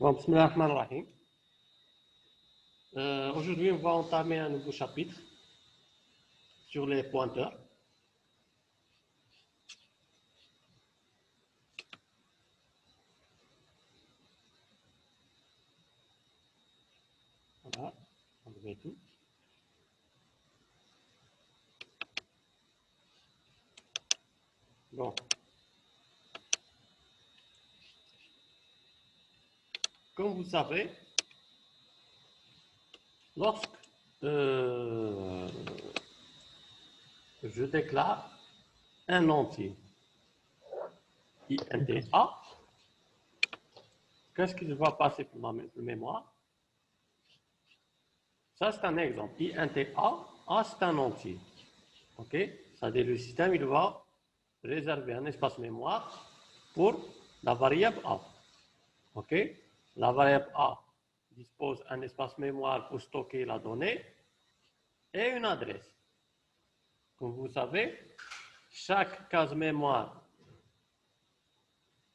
Bon, bismillah ar-Rahman ar-Rahim. Aujourd'hui, on va entamer un nouveau chapitre sur les pointeurs. Voilà, on met tout. Bon. Comme vous savez, lorsque je déclare un entier INTA, qu'est-ce qui va passer pour ma mémoire? Ça, c'est un exemple. INTA, A, c'est un entier. OK? C'est-à-dire le système, il va réserver un espace mémoire pour la variable A. OK? La variable A dispose d'un espace mémoire pour stocker la donnée et une adresse. Comme vous savez, chaque case mémoire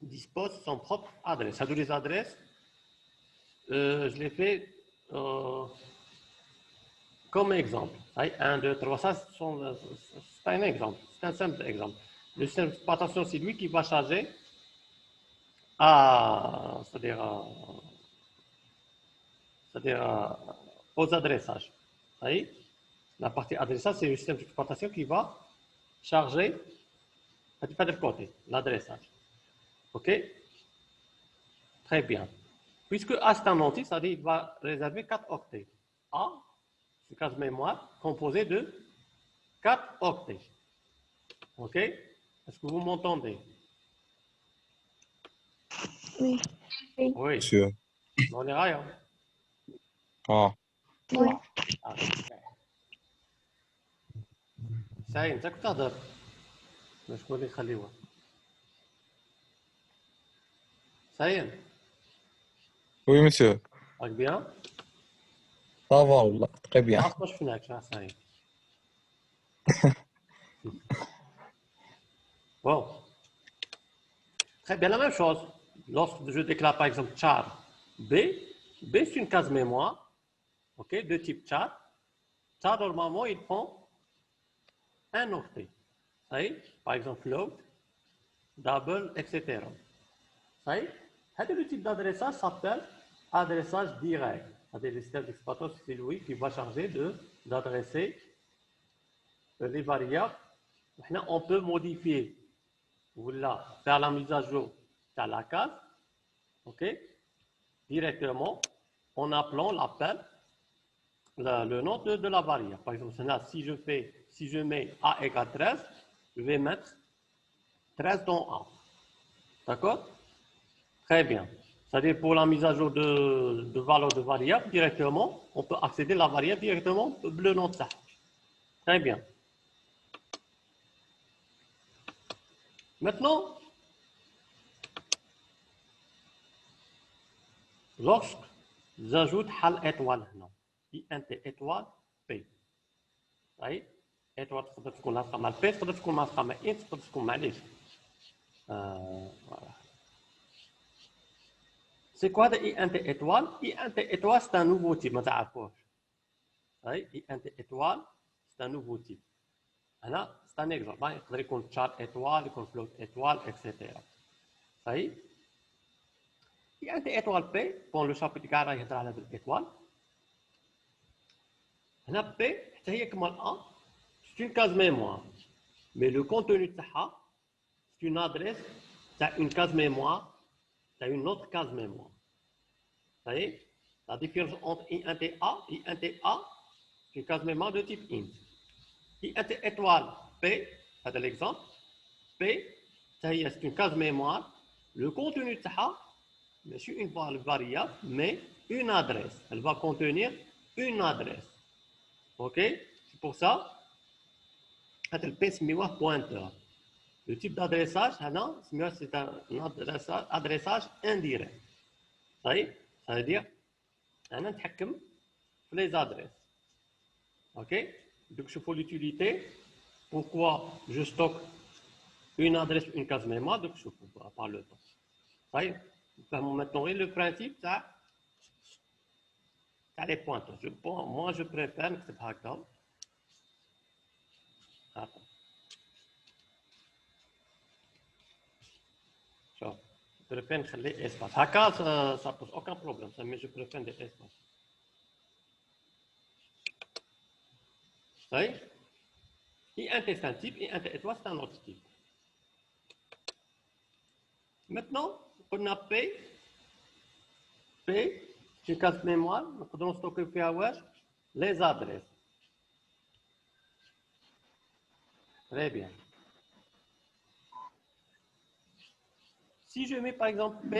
dispose de son propre adresse. Ça, les adresses, je l'ai fait comme exemple. 1, 2, 3, ça, c'est un exemple. C'est un simple exemple. Le système d'exploitation, c'est lui qui va charger c'est-à-dire aux adressages. Vous voyez? La partie adressage, c'est le système d'exploitation qui va charger pas de côté, l'adressage. OK? Très bien. Puisque A c'est un entier, c'est-à-dire qu'il va réserver 4 octets. A, c'est une case mémoire composée de 4 octets. OK? Est-ce que vous m'entendez? Oui. Oui. Monsieur. On est rien. Ah, Oui. ساي انت كنت تهضر شكون اللي يخليوها ساين oui, monsieur. راك بيان Ça va, والله. Très bien. عرفت شفناك شنو ساين bon très bien la même chose lorsque je déclare par exemple char B c'est une case mémoire ok de type char normalement il prend un octet ça y est par exemple float double etc ça y est le type d'adressage s'appelle adressage direct. C'est-à-dire le système d'exploitation, c'est lui qui va charger d'adresser les variables. Maintenant, on peut modifier ou là, faire la mise à jour de la case, ok, directement en appelant l'appel, le nom de la variable. Par exemple, si je mets A égale 13, je vais mettre 13 dans A. D'accord? Très bien. C'est-à-dire pour la mise à jour de valeur de variable directement, on peut accéder à la variable directement, le nom de ça. Très bien. Maintenant, lorsque j'ajoute HAL étoile, INT étoile P. Oui, étoile تقدر تكون لاصقة مع P تقدر تكون لاصقة مع إن تقدر تكون معليش. Voilà. C'est quoi de INT étoile? INT étoile c'est un nouveau type, ما تعرفوش. Oui, INT étoile c'est un nouveau type. هنا c'est un exemple. يقدر يكون char étoile, يكون float étoile, etc. Oui. INT étoile P, bon le chapitre كاع راه يهضر على الإيطوال. هنا P حتى هي كما A, c'est une case mémoire. Mais le contenu de ça, c'est une adresse, c'est une case mémoire, c'est une autre case mémoire. Vous voyez? La différence entre INT A et INT A, c'est une case mémoire de type int. INT étoile P, c'est l'exemple. P, c'est une case mémoire. Le contenu de ça, c'est une variable, mais une adresse. Elle va contenir une adresse. OK? C'est pour ça, le P, c'est un pointeur. Le type d'adressage, c'est un adressage indirect. Ça veut dire, on نتحكم في les adresses. OK? Donc, je fais l'utilité. Pourquoi je stocke une adresse, une case mémoire, donc je fais par le temps. Maintenant, le principe, ça les pointeurs. Moi, je préfère que c'est par exemple. Attends. شوف je préfère نخلي espace. هكا ça pose aucun problème, ça, mais je préfère des espaces. Oui. I1 c'est un type, I1 étoile c'est un autre type. Maintenant, on a P, c'est une case mémoire, nous pouvons stocker les adresses. Très bien. Si je mets par exemple P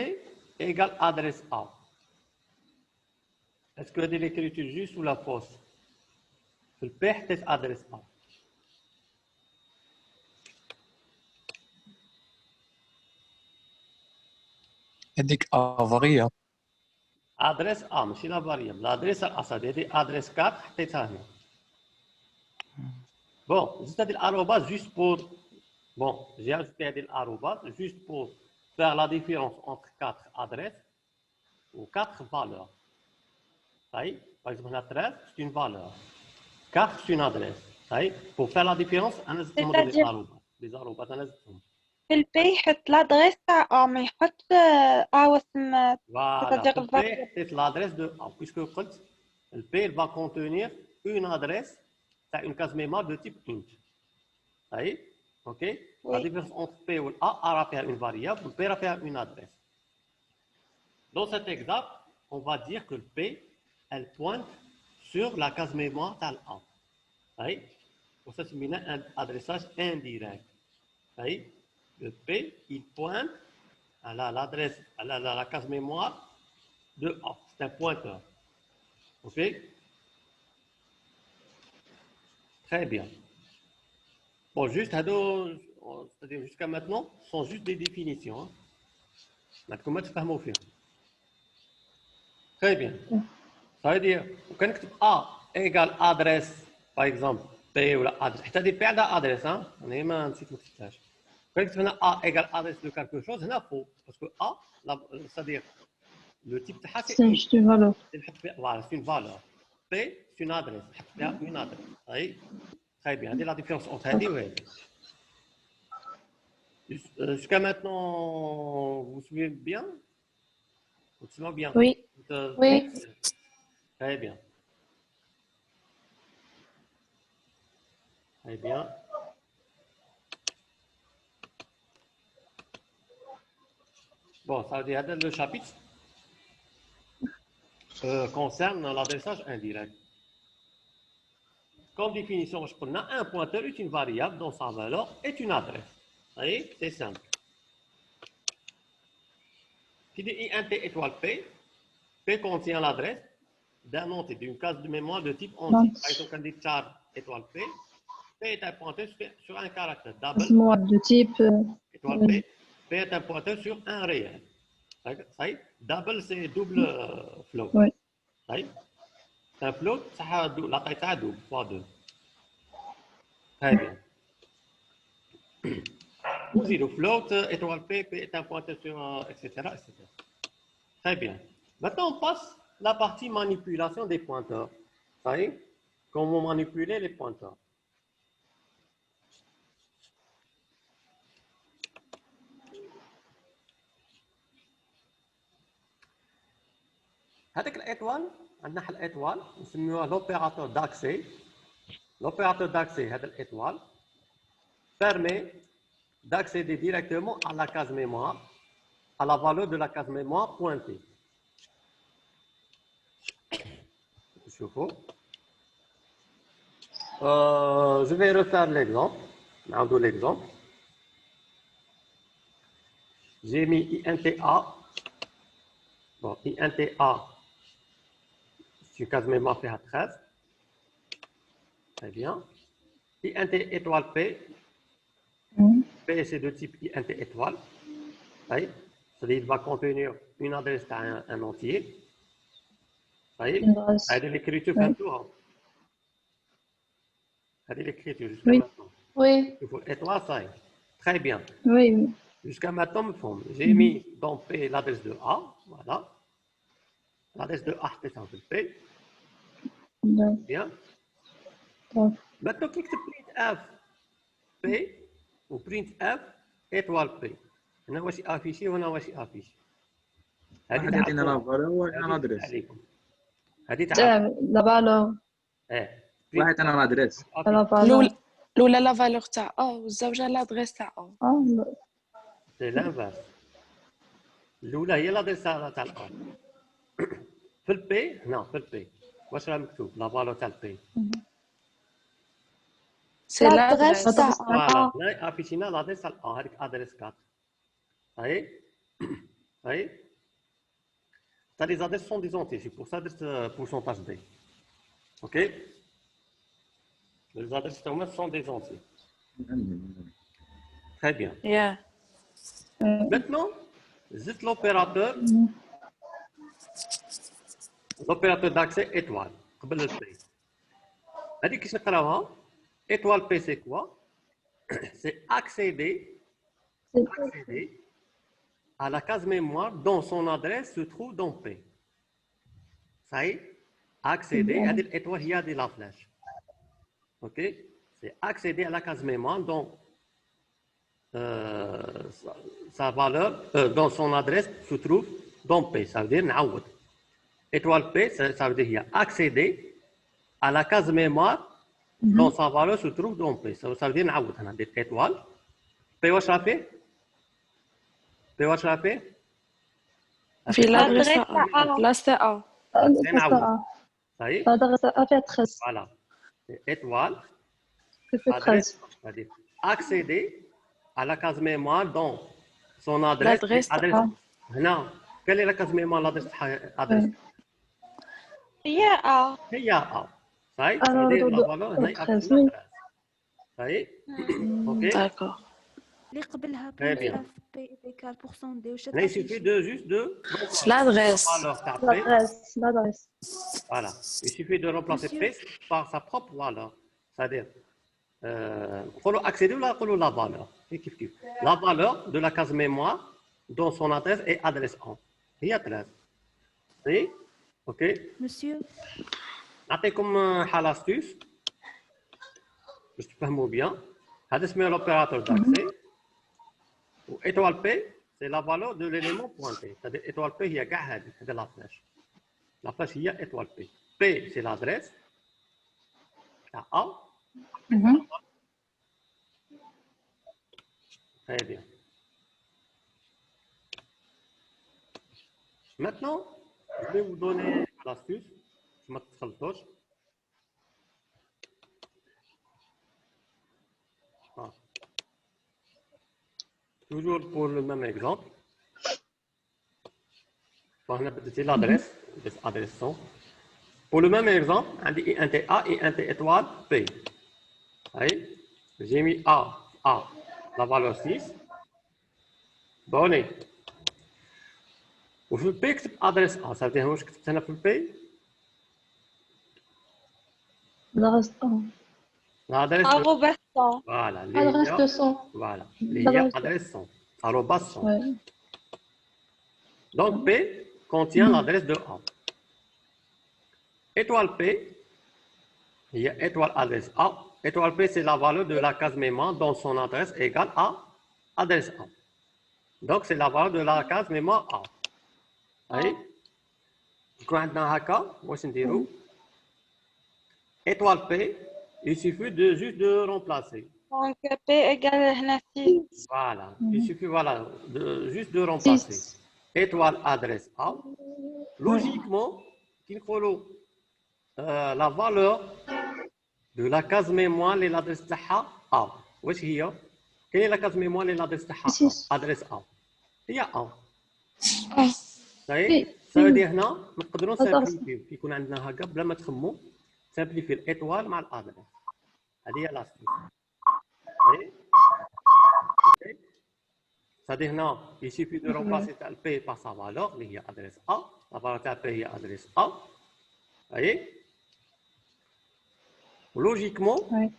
égale adresse A, est-ce que de l'écriture juste ou la fausse? Le P est adresse A. هذيك افاريه. Adresse A, ماشي لا variable. L'adresse A, ça veut dire adresse 4 حطيتها هنا. Bon, c'est-à-dire l'arrobase juste pour. Bon, j'ai ajouté l'arrobase juste pour faire la différence entre 4 adresses ou 4 valeurs. Ça y est, par exemple, la 13, c'est une valeur. 4, c'est une adresse. Ça y est, pour faire la différence, on a des arrobas. في البي يحط لادريس تاع ا ما يحطش واسم Voilà, c'est-à-dire le P, c'est l'adresse de A, puisque le P va contenir une adresse, c'est une case mémoire de type int. Ça y est, ok? La différence entre P ou A va faire une variable, le P va faire une adresse. Dans cet exemple, on va dire que le P, elle pointe sur la case mémoire de A. Ça y est, pour ça, c'est un adressage indirect. Ça y est, le P, il pointe à l'adresse, à la case mémoire de A. C'est un pointeur. OK? Très bien. Bon, juste, c'est-à-dire jusqu'à maintenant, ce sont juste des définitions. Comment tu fais au fil? Très bien. Ça veut dire, quand A égale adresse, par exemple, P ou la adresse, c'est-à-dire P égale adresse, hein? On est même un petit peu de quand tu as A égale adresse de quelque chose, c'est faux. Parce que A, c'est-à-dire, le type de C'est juste une valeur. Voilà, c'est une valeur. P, c'est une adresse. Une adresse. Oui. Très bien. C'est la différence entre elle et elle. Jusqu'à maintenant, vous suivez bien? Vous suivez bien? Oui. Oui. Très bien. Très bien. Bon, ça veut dire que le chapitre concerne l'adressage indirect. Comme définition, je prends un pointeur est une variable dont sa valeur est une adresse. Vous voyez, c'est simple. Qui dit int étoile P, P contient l'adresse d'un entier, d'une case de mémoire de type entier. Par exemple, quand on dit char étoile P, P est un pointeur sur un caractère. Moi, de type. Étoile P, P est un pointeur sur un réel. Ça y est, double, c'est double float. Oui. Ça y est, c'est un float, ça a la taille est double, fois 2. Très bien. Aussi, le float, étoile P, P est un pointeur sur, etc., etc. Très bien. Maintenant, on passe à la partie manipulation des pointeurs. Ça y est, comment manipuler les pointeurs. هذيك الإطوال عندنا الإطوال نسميوها l'opérateur d'accès. L'opérateur d'accès هذا الإطوال permet d'accéder directement à la case mémoire, à la valeur de la case mémoire pointée. Je vais refaire l'exemple. L'exemple. J'ai mis INTA. Bon, INTA, c'est une case mémoire fait à 13. Très bien. INT étoile P. P, c'est de type INT étoile. C'est-à-dire qu'il va contenir une adresse à un entier. C'est l'écriture fin tour. C'est l'écriture jusqu'à maintenant. Oui. Il faut étoile, ça y est. Très bien. Oui. Jusqu'à maintenant, j'ai mis dans P l'adresse de A. Voilà. L'adresse de A, c'est dans le P. Bien. Maintenant, clique sur printf P ou printf étoile P. هنا واش افيشي وهنا واش افيشي. واحد يعطينا لا فالور وواحد لادريس. هذه تعرف. لا فالور واحد يعطينا لادريس. لا فالور الاولى لا فالور تاع او والزوجه لادريس تاع او. سي لانفيرس. الاولى هي لادريس تاع الاو. في البي هنا في البي واش راه مكتوب لا فالور تاع البي. سي لادريس تاع فوالا هنا افيشينا لادريس تاع الاو هذيك ادريس 4. هاي Ça, les adresses sont des entiers, c'est pour ça que pourcentage D. Ok? Les adresses sont des entiers. Très bien. Yeah. Maintenant, juste l'opérateur d'accès étoile. قبل ال P. هذيك كيش نقراوها؟ Étoile P c'est quoi? C'est accéder à la case mémoire dont son adresse se trouve dans P. Ça y est, accéder à l'étoile, il y a de la flèche. Ok? C'est accéder à la case mémoire dont sa valeur, dont son adresse se trouve dans P. Ça veut dire n'aoud. Étoile P, ça veut dire il y a accéder à la case mémoire dont sa valeur se trouve dans P. Ça veut dire n'aoud. On a des étoiles. P, واش راه فيه؟ P واش راه فيه؟ في لادريس تاع لاس تاع او. Ça y est? l'adresse A fait 13. Voilà. C'est étoile. Ça fait 13. C'est-à-dire accéder à la case mémoire dont son adresse. L'adresse A. Non. Quelle est la case mémoire, l'adresse adresse? هي A. هي A. Ça y est? Alors, C'est-à-dire la le- valeur, le هنا 13, أكتبنا oui. 13. Ça y est? Ok? داكور. اللي قبلها Très bien. اف بي ايكال بورسون دي وش Là, il suffit de juste de L'adresse. valeur تاع P. L'adresse. Voilà. Il suffit de remplacer P par sa propre valeur. C'est-à-dire, نقولوا accéder ولا نقولوا la valeur. C'est كيف كيف. La valeur de la case mémoire dont son adresse est adresse 1. هي 13. Oui? Ok. مسيو نعطيكم حال astuce باش تفهموا بيان. هذا اسمه l'opérateur d'accès. و étoile P, c'est la valeur de l'élément pointé. C'est-à-dire étoile P هي كاع هذه la flèche. La flèche هي étoile P. P, c'est l'adresse. A. Très bien. Maintenant, je vais vous donner l'astuce. Je m'attends. Toujours pour le même exemple. On a peut-être l'adresse, l'adresse 100. Pour le même exemple, on dit int A et int étoile P. J'ai mis A, la valeur 6. Donné. وفي البي كتبت ادريس ا صافي واش كتبت هنا في البي L'adresse A. l'adresse arobase 100. voilà Adresse 200. voilà il y a adresse 100 arobase 100 Ouais. donc P contient l'adresse de A étoile P il y a étoile adresse A étoile P c'est la valeur de la case mémoire dont son adresse est égale à adresse A donc c'est la valeur de la case mémoire A هاي يكون عندنا هكا واش نديرو étoile P il suffit de juste de remplacer Donc P égale هنا 6. voilà il suffit voilà juste de remplacer étoile adresse A logiquement qu'il faut la valeur de la case mémoire et l'adresse تاعها A واش هي كاين la case mémoire et l'adresse تاعها adresse A هي A صحيح صافي هنا نقدروا نسامبليفيو كي يكون عندنا هكا بلا ما تخمو سامبليفي الايطوال مع الادريس هذه هي لاستيك صحيح صافي هنا يسيفي دو رومبلاسي تاع البي باغ سا فالور اللي هي ادريس ا لا فالور تاع بي هي ادريس ا صحيح ولوجيكمون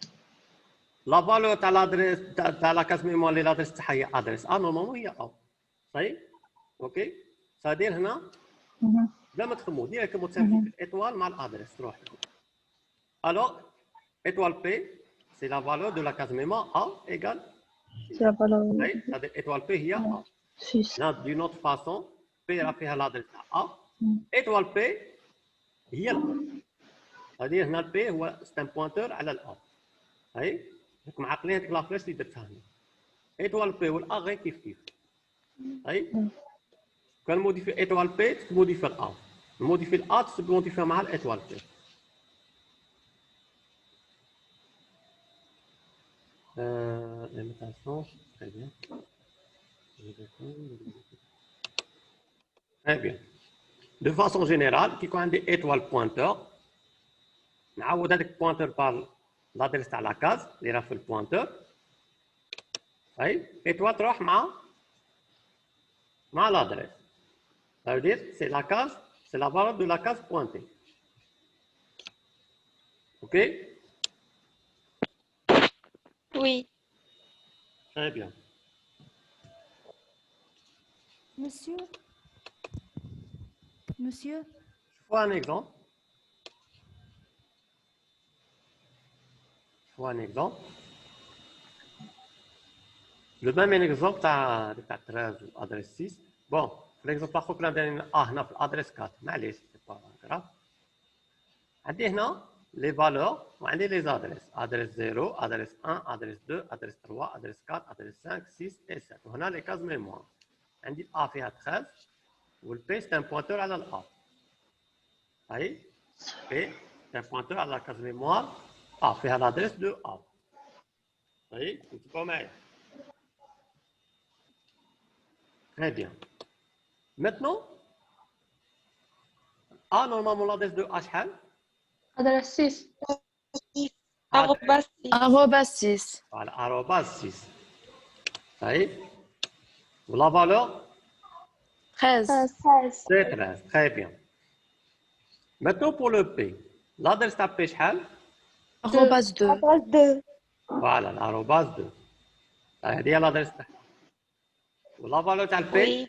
لا فالور تاع لادريس تاع لا كاز ميموار اللي لادريس تاعها هي ادريس ا نورمالمون هي ا صحيح اوكي صادير هنا بلا ما تخمو ديريكتومون تسامحي في الايطوال مع الادريس تروح الوغ étoile P c'est la valeur de la case mémoire A égale C'est la valeur صحيح c'est-à-dire étoile P هي A 6. là d'une autre façon P راه فيها l'adresse تاع A étoile P هي ال A c'est-à-dire هنا ال P هو c'est un pointeur على ال A صحيح راكم عاقلين هذيك لا فلاش اللي درتها هنا étoile P وال A غير كيف كيف صحيح كان موديفي étoile P تموديفي ال A موديفي ال A تموديفي مع l'étoile P l'imitation, très bien. Très bien. De façon générale, كيكون عندي étoile pointeur نعوض هذاك pointeur par l'adresse تاع لا كاز اللي راه في البوينتور اي étoile تروح مع l'adresse. Ça veut dire c'est la case, c'est la valeur de la case pointée. OK? Oui. Très bien. Monsieur. Monsieur. Je vois un exemple. Le même exemple, tu as 13 ou adresse 6. Bon, par exemple, la fois que هنا في l'adresse 4. معليش, c'est pas grave. عندي هنا les valeurs وعندي les adresses. Adresse 0, adresse 1, adresse 2, adresse 3, adresse 4, adresse 5, 6 et 7. وهنا les cases mémoire. عندي ال A فيها 13 وال P c'est un pointeur على ال A. هاي P c'est un pointeur على la case mémoire A فيها l'adresse de A. هاي انتبهوا معايا. Très bien. Maintenant, A normalement l'adresse de A شحال؟ Adresse 6. arobase 6. arobase 6. Voilà, arobase 6. Ça y est. La valeur 13. 16. c'est 13. Très bien. Maintenant pour le P. L'adresse de P شحال؟ arobase 2. Arobase 2. Voilà, l'arobase 2. هذه هي l'adresse تاعها. ولا valeur تاع ال P Oui.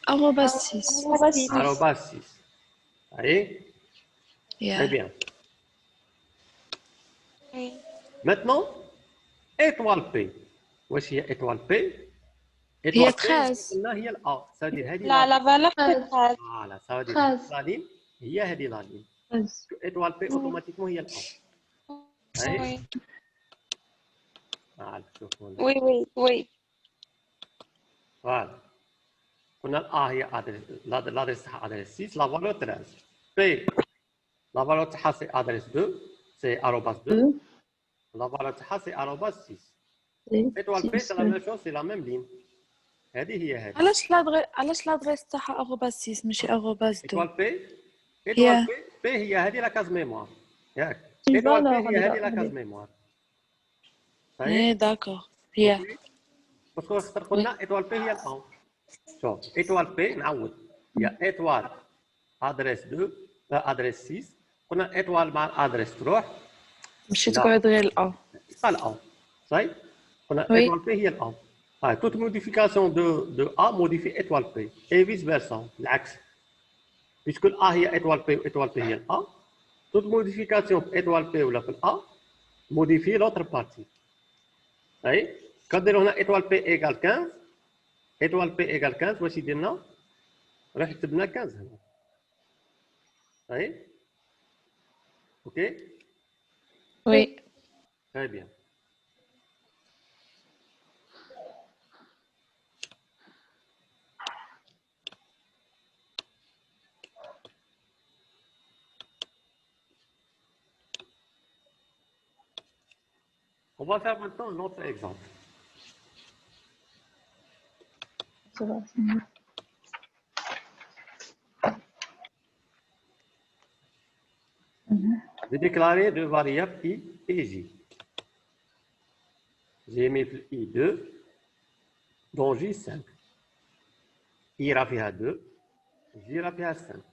arobase 6. Arobase 6. arobase 6. Ça y est. Très Yeah. bien. Oui. Maintenant, étoile P. واش هي étoile P؟ هي étoile P 13. قلنا هي ال A. C'est-à-dire هذه لا la valeur c'est 13. Voilà, ça veut dire 13. la ligne هي هذه la ligne. 13. étoile P automatiquement هي ال A. Oui. Voilà, شوفوا هنا. Oui, oui, oui. Voilà. قلنا ال A هي l'adresse تاعها adresse 6, la valeur 13. P, la valeur تاعها c'est adresse 2, c'est arobase 2. 2. La valeur تاعها c'est arobase 6. Et Étoile P, 6. c'est la même chose, c'est la même ligne. هذه هي هذه. علاش لادريس تاعها arobase 6 ماشي arobase 2؟ étoile P, étoile P هي هذه la case mémoire. ياك. étoile P هي هذه la case mémoire. ايه داكور. هي باسكو خاطر قلنا étoile P هي ال A. شوف étoile P نعود هي étoile adresse 2 adresse 6 قلنا étoile مع adresse تروح ماشي لا. تقعد غير الأ. ال A. صحيح؟ قلنا Oui. étoile P هي ال A. toute modification de A modifie étoile P et vice versa العكس. puisque ال A هي étoile P و étoile P هي ال A toute modification في étoile P ولا في ال A modifie l'autre partie. صحيح؟ كنديروا هنا étoile P égale 15 étoile P égale 15 واش يديرنا؟ راح يكتب لنا 15 هنا. صحيح؟ اوكي؟ وي. Très bien. On va faire maintenant un autre exemple. Ça va. J'ai déclaré deux variables I et J. J'ai mis I2 dont J5. I راه فيها 2 J راه فيها 5.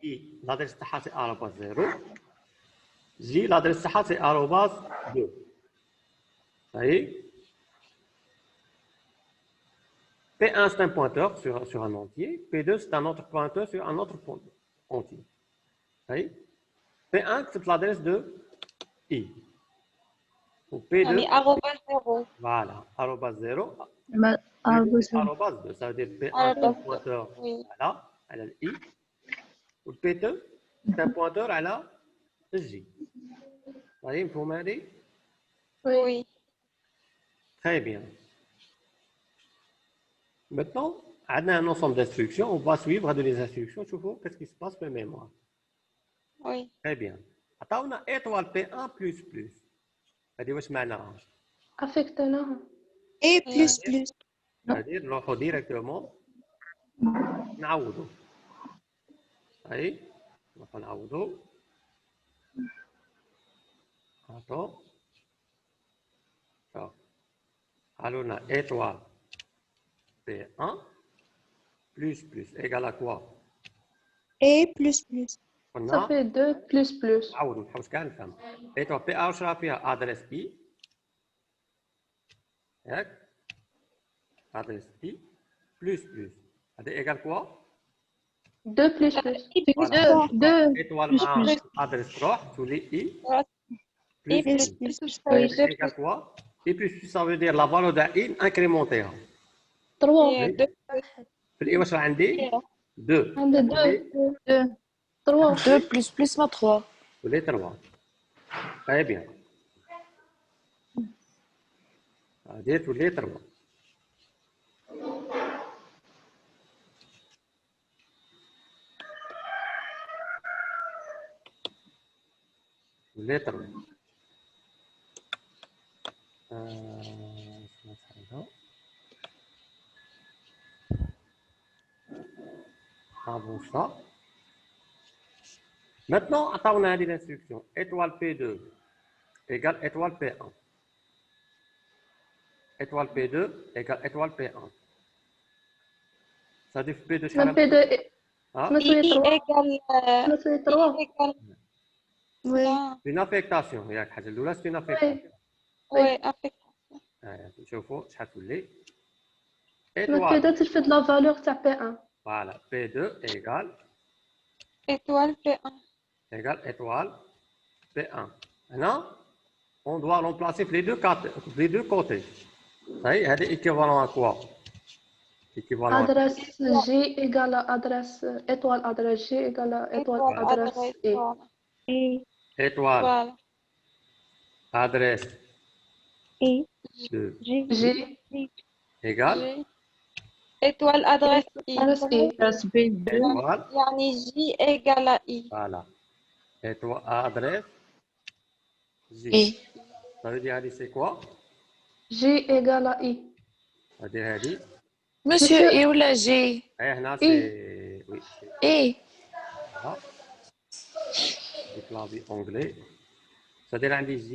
I l'adresse تاعها c'est arobase 0 J l'adresse تاعها c'est arobase 2. voyez? P1, c'est un pointeur sur un entier. P2, c'est un autre pointeur sur un autre entier. Vous voyez? P1, c'est l'adresse de I. Ou P2, يعني arobase 0. voilà, arobase 0. ما أعرف Arobase 2, ça veut dire P1, c'est un Arobase 2, pointeur oui. à la I. Ou P2, c'est un pointeur à la J. Vous voyez, vous m'avez dit? Oui. Très bien. Maintenant, on a un ensemble d'instructions. On va suivre les instructions. Je vois qu'est-ce qui se passe dans la mémoire. Oui. Très bien. On a étoile P1 plus plus. C'est-à-dire, qu'est-ce que ça veut dire? affectناها Et plus plus. C'est-à-dire, نروحوا directement نعوضوا. أي نروحوا نعوضوا. Attends. Alors, on a étoile P1 plus plus égale à quoi? Et plus plus. On ça a fait 2 plus plus نعوضوا نحوس كاع نفهم. étoile P1 واش راه فيها adresse I. ياك adresse I plus plus. هذا égale quoi? 2 plus plus Voilà. 2 étoile plus مع plus. adresse 3 تولي I Et plus plus plus. plus. Ça veut dire égale quoi? I plus plus ça veut dire la valeur de I incrémentée. 3 Et 2 في الإي واش راه عندي 2 عندي 2 2 3 2 plus plus ma 3. تولي 3. Très bien. هذه تولي 3. تولي 3. Avant ça. Maintenant, on a l'instruction étoile P2 égale étoile P1. Étoile P2 égale étoile P1. Ça dit P2 ما شحال؟ P2 Ah, ما تسوي I 3 égale. ما تسوي I 3 égale. Oui. c'est une affectation. ياك الحاجة الأولى c'est une affectation. Oui, affectation. نشوفوا شحال تولي. ما Étoile. P2 تلفد لا فالور تاع P1 Voilà, P2 égale Étoile P1. étoile P1. Maintenant, on doit remplacer les deux côtés. Ça y est, c'est équivalent à quoi? Équivalent à adresse J égale adresse étoile adresse J égale étoile Étoile adresse adresse. I Voilà. étoile Voilà. adresse I. de J égale J. Étoile adresse I. adresse I étoile, يعني J égale à I. voilà, étoile adresse J. I. Ça veut dire, c'est quoi? J égale à I Ça veut dire, Monsieur, Monsieur- et où la G? là, c'est, oui, c'est Et ça. Le clavier anglais. Ça veut dire, J.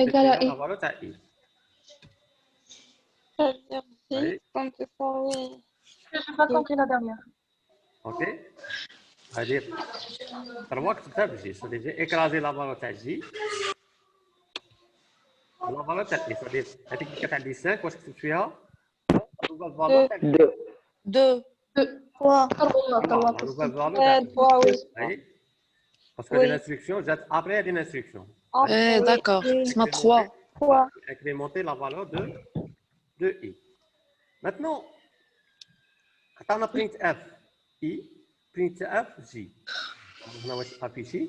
égale à la I valeur de I. Ça veut dire J. Oui. Comme ça, oui. j'ai pas compris la dernière OK? C'est-à-dire, trois كتبتها بجي. C'est-à-dire, j'ai écrasé la valeur de J. La valeur de I. C'est-à-dire, هذيك اللي كانت عندي 5 واش كتبت فيها؟ nouvelle valeur de 2. 3 nouvelle valeur de I. Trois, oui. Oui. Parce que l'instruction, j'ai après une instruction. Après, oui. D'accord, c'est ma 3. Trois. Incrémenter la valeur de I. Maintenant, on a printf I, printf J. On va afficher.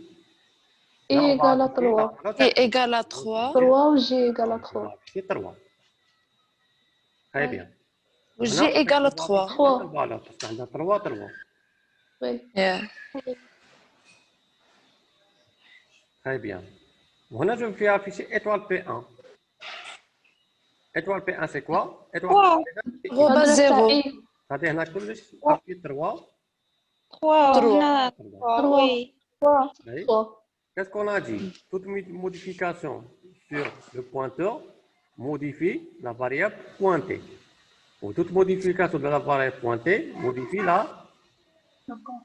I égale à 3 Et égale à 3. 3 ou J égale à 3 C'est 3. Très bien. Ou G égale à 3. 3 Voilà, parce qu'on a 3, 3. oui Yeah. Très bien. Maintenant, je vais faire afficher étoile P1. Étoile P1, c'est quoi? Étoile Trois. P1, Roba adresse 0. I c'est-à-dire, on a كلش affiché 3. Trois. Trois. On a trois, Trois. oui. Trois. Oui. 3 Qu'est-ce qu'on a dit? Toute modification sur le pointeur modifie la variable pointée. Ou toute modification de la variable pointée modifie la,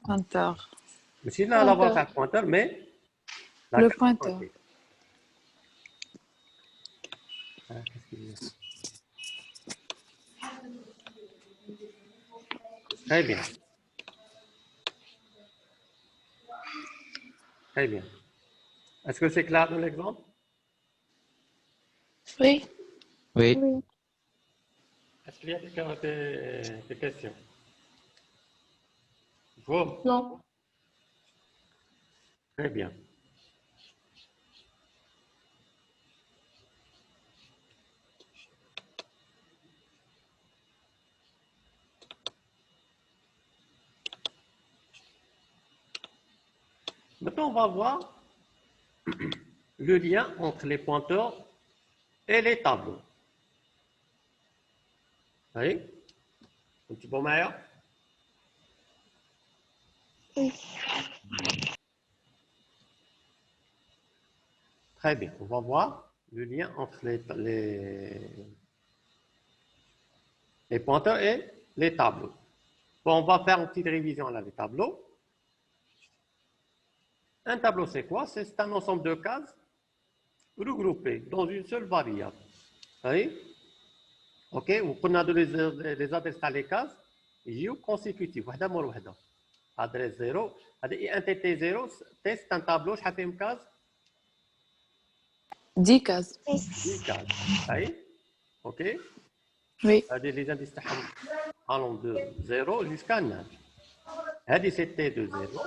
Pointeur. mais la variable pointeur, mais la Le carte pointeur. pointée. Très bien. Très bien. Est-ce que c'est clair dans l'exemple? Oui. Oui. Oui. Est-ce qu'il y a des questions? Vous? Non. Très bien. Maintenant, on va voir le lien entre les pointeurs et les tableaux. Vous voyez? Un petit peu meilleur. Très bien. On va voir le lien entre les pointeurs et les tableaux. Bon, on va faire une petite révision là des tableaux. Un tableau, c'est quoi? C'est un ensemble de cases regroupées dans une seule variable. Vous voyez? OK? On a les adresses à les cases يجيو consécutives. واحدة مور واحدة. Adresse 0. هذه entité 0. C'est un tableau. شحال فيهم كاز؟ 10 cases. 10 cases. Vous voyez? OK? Oui. هذه les indices تاعهم allant de 0 jusqu'à 9. هذه c'était de 0.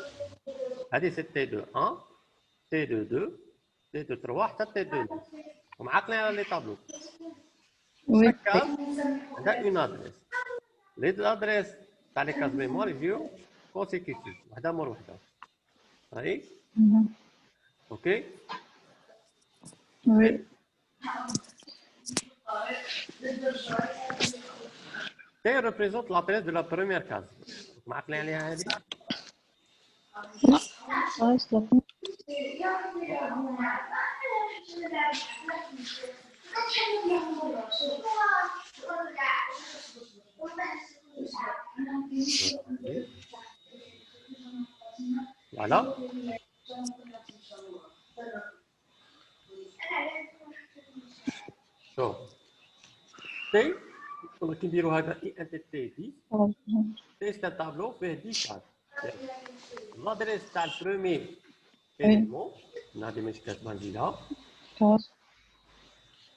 هذه c'était de 1. T de 2. T de 3 حتى T de 9. ومعقلين على les tableaux. Oui. Chaque case a une adresse. Les adresses dans les cases mémoire يجيو consécutives. واحدة مور واحدة. صحيح؟ OK? Oui. T représente l'adresse de la première case. معقلين عليها هذه؟ Voilà. شوف T كي نديروا هذا اي ان تي 10 T c'est un tableau فيه 10 cases. L'adresse تاع البروميير élément هذه ماشي كاتبه نزيدها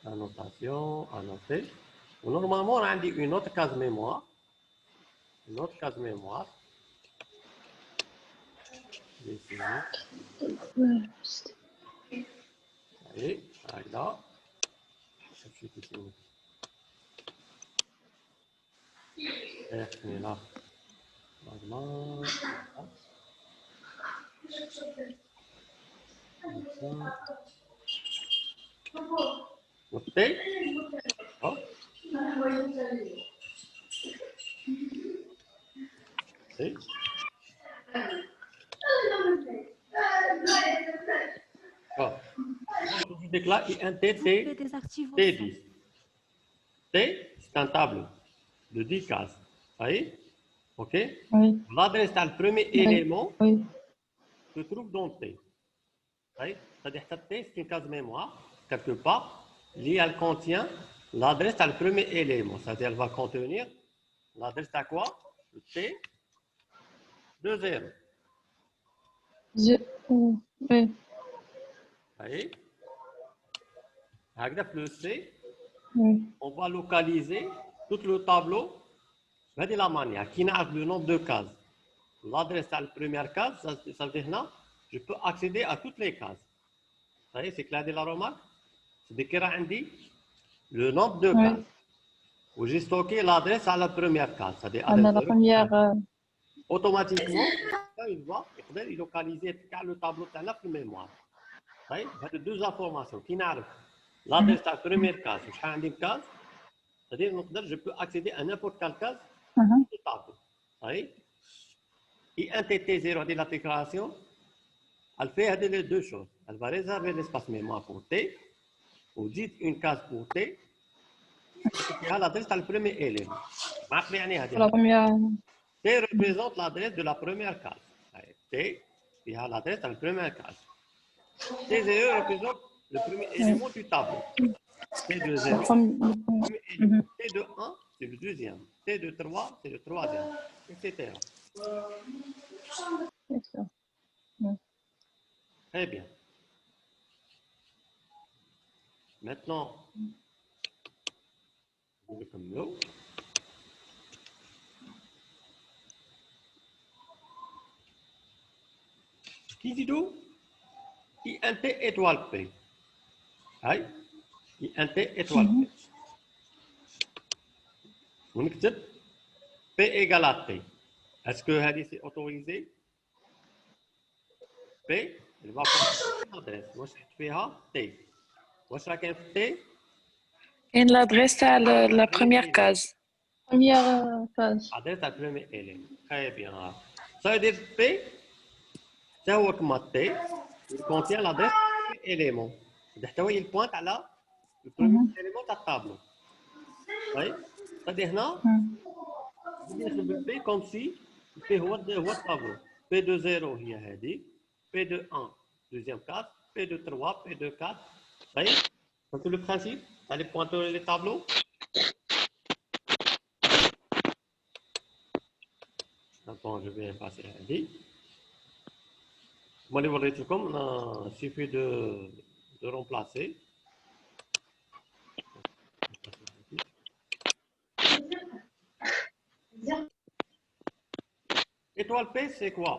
annotation annoté ونورمالمون عندي une autre case mémoire Allez, là. Et là. Normalement. Notez. Oh. Et. Oh. Je déclare un TT T10. T, c'est un tableau de 10 cases. Vous voyez? OK? Oui. L'adresse dans le premier élément se trouve dans T. Vous voyez? C'est-à-dire que T, c'est une case mémoire, quelque part, elle contient l'adresse dans le premier élément. C'est-à-dire qu'elle va contenir l'adresse à quoi? Le T de 0. Oui. Vous voyez? Avec le C, Oui. on va localiser tout le tableau de la manière qui n'a le nombre de cases. L'adresse à la première case, ça veut dire là, je peux accéder à toutes les cases. Vous voyez, c'est clair de la remarque? C'est qu'il y le nombre de cases. Où j'ai stocké l'adresse à la première case. C'est-à-dire La première. Automatiquement, il va localiser le tableau de la mémoire. Vous voyez, il y a deux informations qui n'arrivent. L'adresse à la première case, c'est-à-dire que je peux accéder à n'importe quelle case du tableau. Vous voyez? Et un TT0, la déclaration, elle fait les deux choses. Elle va réserver l'espace mémoire pour T, ou dites une case pour T, qui a l'adresse à le premier élément. La première. T représente l'adresse de la première case. T, qui a l'adresse à la première case. T0 représente le premier élément du tableau. T de Le 0. premier- T de 1, c'est le deuxième. T de 3, c'est le troisième, etc. D'accord. Très bien. Maintenant, je vais comme l'eau. Qui dit d'où? INT étoile P. Aïe. INT étoile P. On écrit P égale à T. Est-ce que c'est autorisé? P, il va prendre l'adresse. Moi, je fais T. Moi, chacun fait T. Et l'adresse à la première case. Première phase. Adresse à premier élément. Très bien. Ça veut dire P, c'est un comme T. Il contient l'adresse du premier élément. Il pointe à le premier élément de la table. Oui. C'est-à-dire, non? P comme si P هو الطابلو. P de 0 هي هذه. P de 1, deuxième case. P de 3, P de 4. Vous voyez? C'est le principe. Allez pointer les tableaux. Attends, je vais passer à D. Moi, il suffit de remplacer. Étoile P, c'est quoi?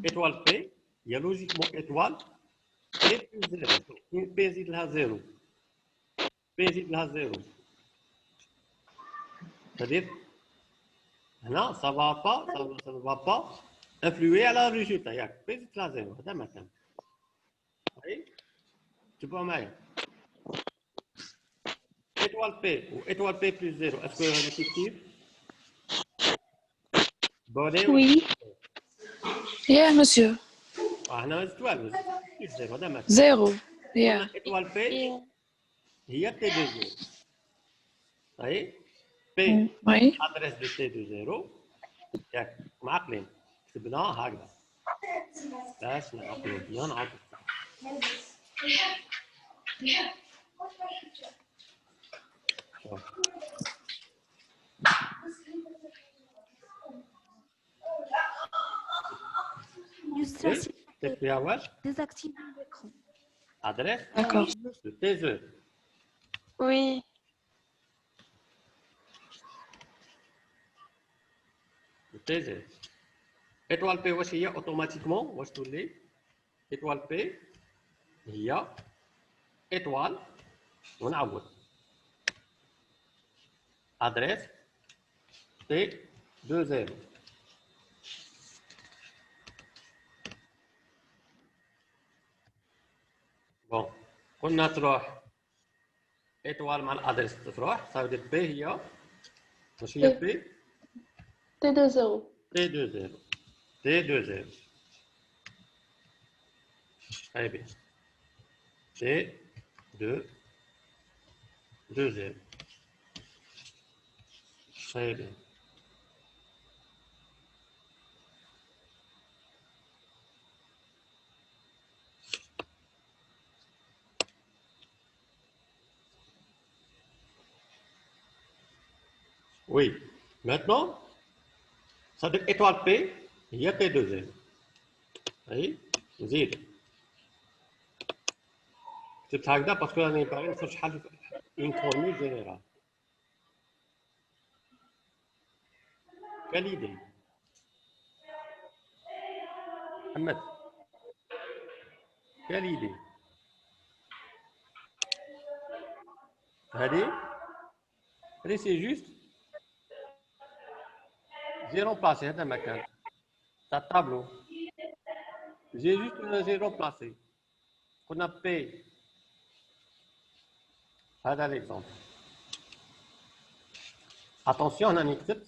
Étoile P, il y a logiquement étoile P plus 0. P zid là 0. P zid là 0. C'est-à-dire, non, ça ne va pas influer à la résultat. Il y a P zid là 0. C'est maintenant. Oui? Tu peux m'aider? Étoile P ou étoile P plus 0, est-ce que c'est fictif? Bonnet ou Oui. Yeah, monsieur. non, étoile plus 0. C'est maintenant. 0. Yeah. Étoile P, il y a T de 0. Oui? P, Oui. adresse de T de 0. ياك معقلين كتبناها هكذا باش نعقلوا بيان نعاود شوف Yusra, إيه؟ كتب فيها واش désactive l'écran. ادريس D'accord. دو تي زو Oui. دو تي زو étoile P واش هي اوتوماتيكمون واش تولي étoile P هي étoile ونعاود ادريس T de 0. بون قلنا تروح étoile مع الادريس تروح صافي دير بي هي واش هي بي T de 0. T de 0. T de 0. Très bien. T de 0. Très bien. Oui. Maintenant, ça veut dire étoile P, il y a T de 0. Oui. زيد. كتبت هكذا باسكو راني باغي نفهم شحال اون فورمول جينيرال. Quelle idée? محمد. Quelle idée? هذه سي جوست j'ai remplacé هذا مكان تاع الطابلو j'ai remplacé قلنا بي هذا ليكزومبل اتونسيون هنا كتبت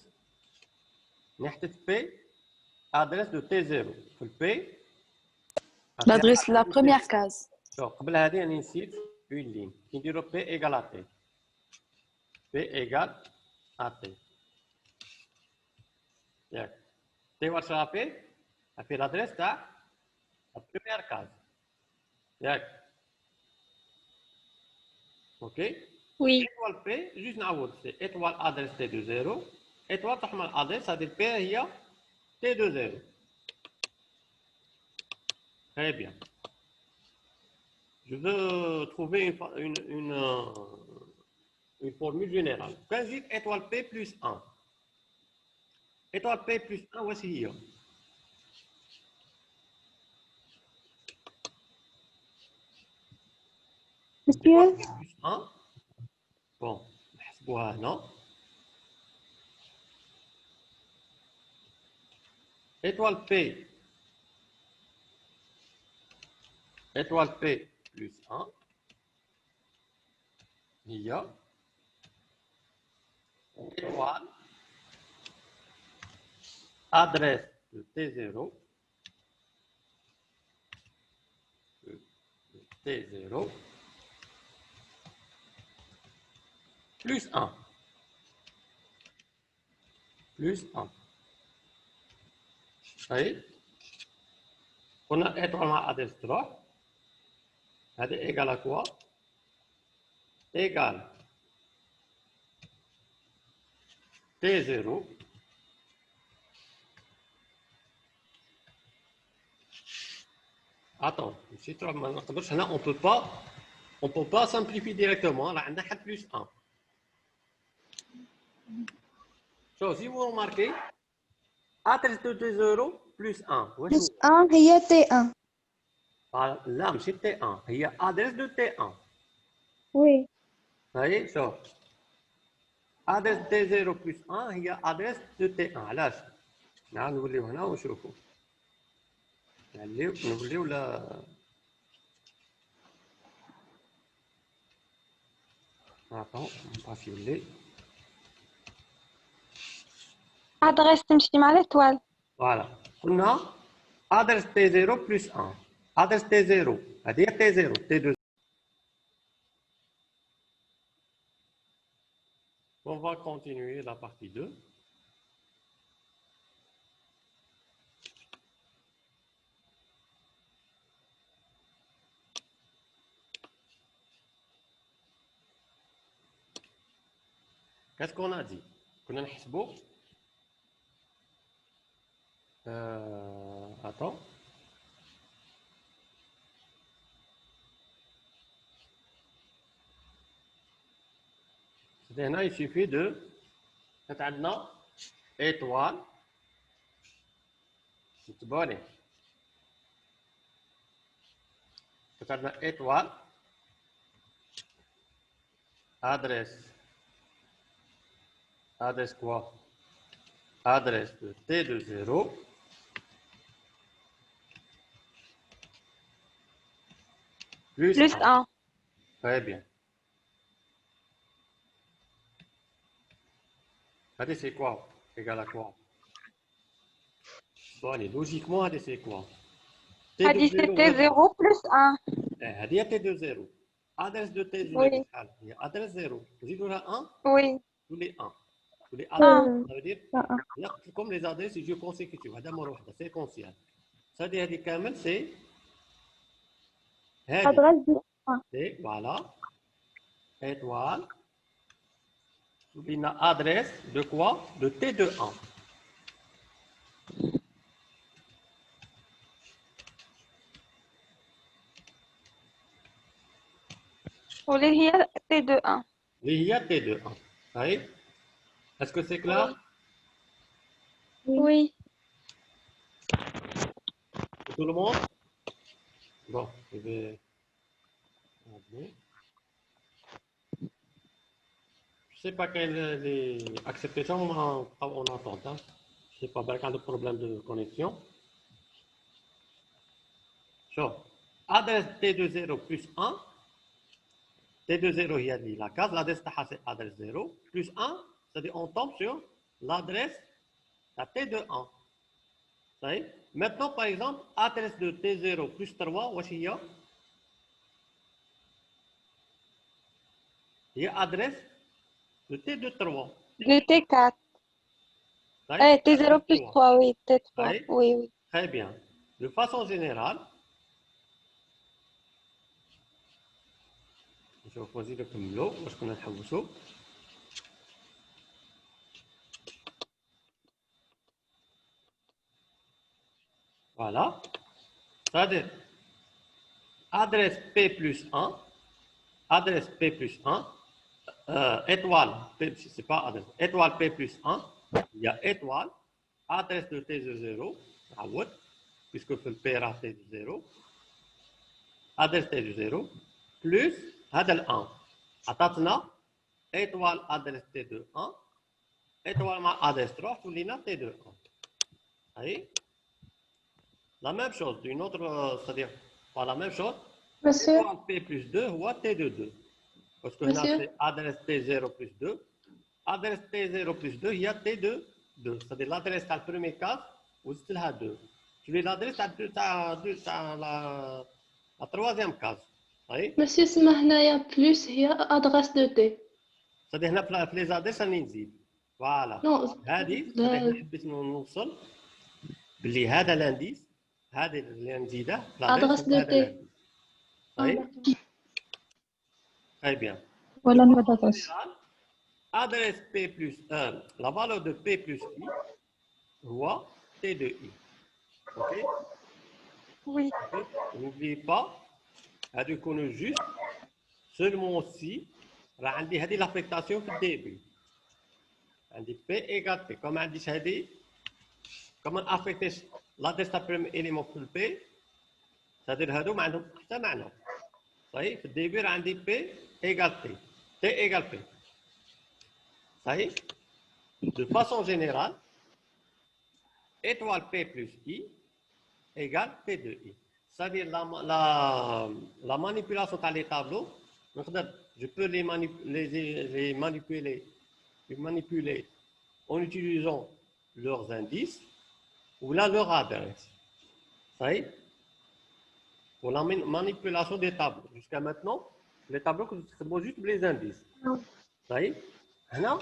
نحطت بي ادريس دو تي 0 في البي L'adresse de la première case. شوف قبل هذه راني نسيت اون لين كي نديرو بي ايغال ا تي بي ايغال ا تي ياك تي واش راه بي لادريس تاع لا بروميير كاز ياك OK. Oui. étoile P, juste نعوض c'est étoile adresse T de 0, étoile تحمل adresse, c'est-à-dire P هي T de 0. Très bien. Je veux trouver une formule générale. Quand je dis étoile P plus 1, étoile P plus 1, voici هي. Monsieur, Étoile P plus 1, bon, نحسبوها هنا. Étoile P plus 1 هي étoile adresse de T0 T0 plus 1 plus 1. طيب قلنا étoile مع adresse تروح هذه égale à quoi égale T0 attends ماشي تروح ما نقدرش هنا on peut pas simplifier directement راه عندنا حد plus 1. So si vous remarquez adresse de T0 plus 1 واش plus هو 1 هي T1. لا ماشي T1 هي adresse de T1. Oui. صحيح شوف adresse T0 plus 1 هي adresse de T1 علاش؟ نعاود نوليو هنا ونشوفو نوليو لا attends on va filer Adresse تمشي مع l'étoile. voilà قلنا adresse T0 plus 1 adresse T0 هذه هي T0 T2. On va continuer la partie 2. Qu'est-ce qu'on a dit? Qu'on a نحسبو attends. هنا il suffit de كانت عندنا étoile تباني كانت عندنا étoile adresse quoi? Adresse de T de 0 plus 1. 1. Très bien. Regardez, c'est quoi? Égal à quoi? Bon, allez, logiquement, regardez, c'est quoi? هذه c'était 0 plus 1. هذه T de 0. Adresse de T0 Oui. هي adresse 0. نزيدوا لها 1 Oui. tous les 1. Tous les 1. 1. Ça veut dire comme les adresses c'est jeu consécutif. هذا مرة واحدة séquentiel. C'est-à-dire هذه كامل c'est هذه Adresse du 1. c'est voilà étoile une adresse de quoi? De T de 1. واللي هي T de 1. Il y a T de 1. Oui. Est-ce que c'est clair? Oui. Pour tout le monde? Bon, je vais. Je ne sais pas quelle est l'acceptation, on entend. Hein? Je ne sais pas, il y a de problème de connexion. So, adresse T de 0 plus 1. T de 0, il y a la case, l'adresse c'est adresse 0, plus 1, c'est-à-dire on tombe sur l'adresse à T de 1. Ça y est. Maintenant, par exemple, adresse de T0 plus 3, voici il y a adresse de T de 3. De T4. T0 plus 3, oui, T3. Oui, oui. Très bien. De façon générale, نشوفوا نزيدو نكملو واش كنا نحوسو. Voilà. C'est-à-dire, adresse P plus 1, adresse P plus 1, étoile, c'est pas adresse, étoile P plus 1, il y a étoile, adresse de T de 0, puisque le P rate T de 0, adresse T de 0, plus adresse 1. Attends, étoile adresse T de 1, étoile adresse 3, tout l'ina T de 1. Allez. La même chose, d'une autre, c'est-à-dire pas la même chose. Monsieur, Étoile P plus 2 ou T de 2. Parce que là, Monsieur. c'est adresse T0 plus 2. Adresse T0 plus 2, il y a T de 2. C'est-à-dire l'adresse à la première case, ou c'est la 2. Tu veux l'adresse à la troisième case. Oui? Monsieur اسمها هنايا plus هي adresse de T. C'est-à-dire هنا في les adresses راني نزيد. فوالا. Non, هذه لا. حبيت نوصل باللي هذا الانديس هذا اللي نزيده Adresse de T. طيب très bien. ولا نبدا بس. Adresse P plus 1, la valeur de P plus I voit T de I. Ok? Oui. N'oubliez pas, à de connaître juste seulement si عندي هذه l'affectation في الدébut. عندي P égale P. Comme عندي هذه comment affecter l'adresse à premier élément في ال P, c'est-à-dire هذو ما عندهم حتى معنى. صحيح؟ في الدébut عندي P égale T. T égale P. صحيح؟ De façon générale, étoile P plus I égale P de I. C'est-à-dire la manipulation dans les tableaux, je peux les manipuler en utilisant leurs indices ou là leur adresse. Ça y est? Pour la manipulation des tableaux. Jusqu'à maintenant, les tableaux, c'est juste les indices. Ça y est? Maintenant,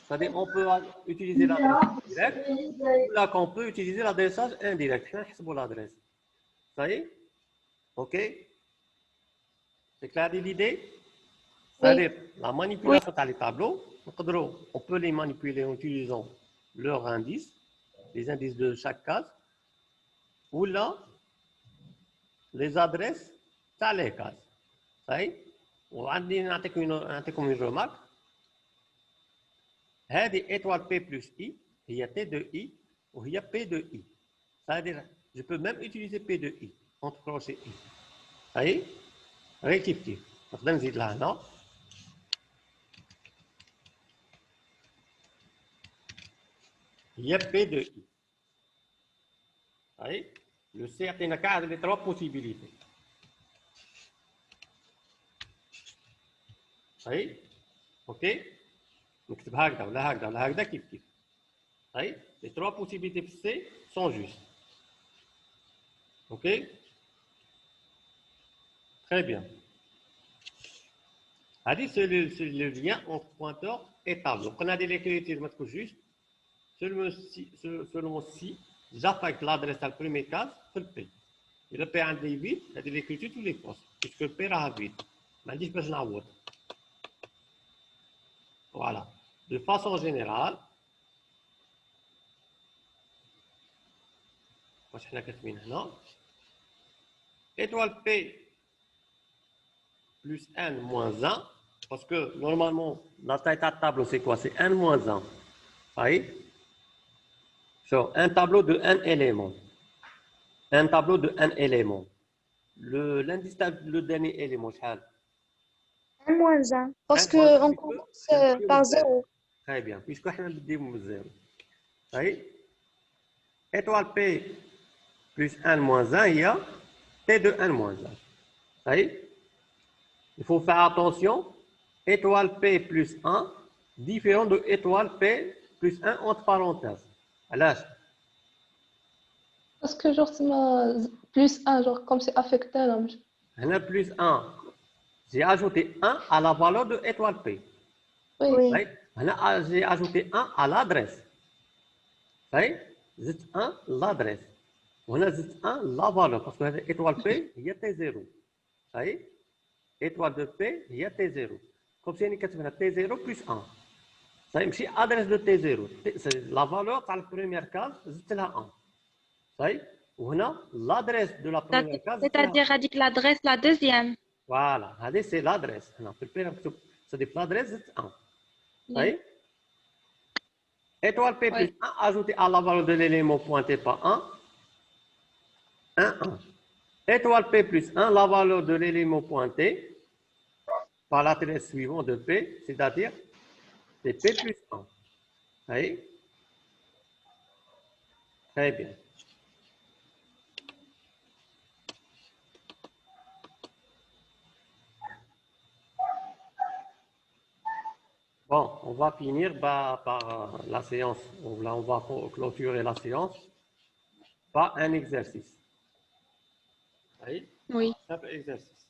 c'est-à-dire on peut utiliser l'adresse directe ou là qu'on peut utiliser l'adressage indirect. C'est l'adresse. Ça y est? OK? C'est clair l'idée? C'est-à-dire la manipulation dans les tableaux, on peut les manipuler en utilisant leurs indices, les indices de chaque case, ou là, les adresses dans les cases. Ça y est? On va نعطيكم une remarque. هذه étoile P plus I هي T de I وهي P de I. C'est-à-dire, je peux même utiliser P de I entre crochet I. Ça y est? Rectifier. نقدر نزيد لها هنا. هي P de I. Ça y est? Le C يعطينا كاع les trois possibilités. Ça y est? OK? نكتب هكذا ولا هكذا ولا هكذا كيف كيف. طيب les trois possibilités في C sont justes. OK? Très bien. هذه c'est le lien entre pointeur et tableau. On a des l'écriture ما تكون juste seulement si j'affecte l'adresse à la première case في le P. Et le P عندي vide, هذه l'écriture tous les postes puisque le P راها vide. ما عنديش باش نعوض. Voilà. De façon générale, étoile P plus n moins 1, parce que normalement, la taille de tableau, c'est quoi? C'est n moins 1. Oui. Sur un tableau de n éléments. Un tableau de n éléments. L'indice, le dernier élément, c'est moins 1. Parce qu'on commence par 0. Très bien, puisque on a dit 0. Oui. Étoile P plus 1 moins 1, il y a T de 1 moins 1. Oui. Il faut faire attention. Étoile P plus 1, différent de étoile P plus 1 entre parenthèses. Alors, parce que genre c'est plus 1, genre comme c'est affecté là. on a plus 1. J'ai ajouté 1 à la valeur de étoile P. Oui. Oui. J'ai ajouté 1 à l'adresse. Oui. J'ai 1 l'adresse. On a 1 la valeur parce que étoile P, il y a T0. Oui. étoile de P, il y a T0. Comme si on a T0 plus 1. Ça y est, adresse de T0. C'est la valeur de la première case, c'est la 1. Ça y est, l'adresse de la première case, C'est-à-dire avec l'adresse la deuxième. voilà, c'est l'adresse. C'est l'adresse, c'est 1. Ça y est, étoile P plus 1 ajouté à la valeur de l'élément pointé par 1, 1, 1. Étoile P plus 1, la valeur de l'élément pointé par l'adresse suivante de P, c'est-à-dire c'est P plus 1. Oui. Très bien. Bon, on va finir par la séance. Là, on va clôturer la séance par un exercice. Oui. Oui. Simple exercice.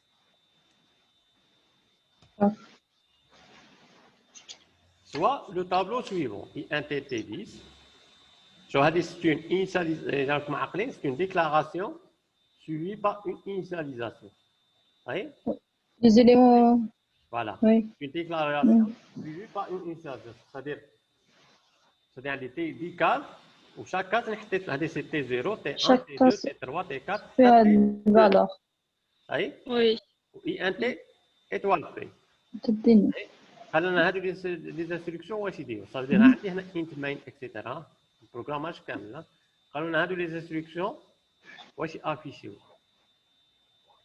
Soit le tableau suivant, INTT10. C'est une déclaration suivie par une initialisation. Oui? Les éléments. Voilà. Oui. Une déclaration suivie par une initialisation. C'est-à-dire les 10 cases, où chaque case, c'est T0, T1, Chaque T2, case T3, T4, fait T2. une valeur. Oui? Oui. INT, étoile P. تديني. خلينا هذو les instructions واش يديروا ça veut dire عندي هنا int main etc. البروغرام ماشي كامل قالوا لنا هذو les instructions واش affichés.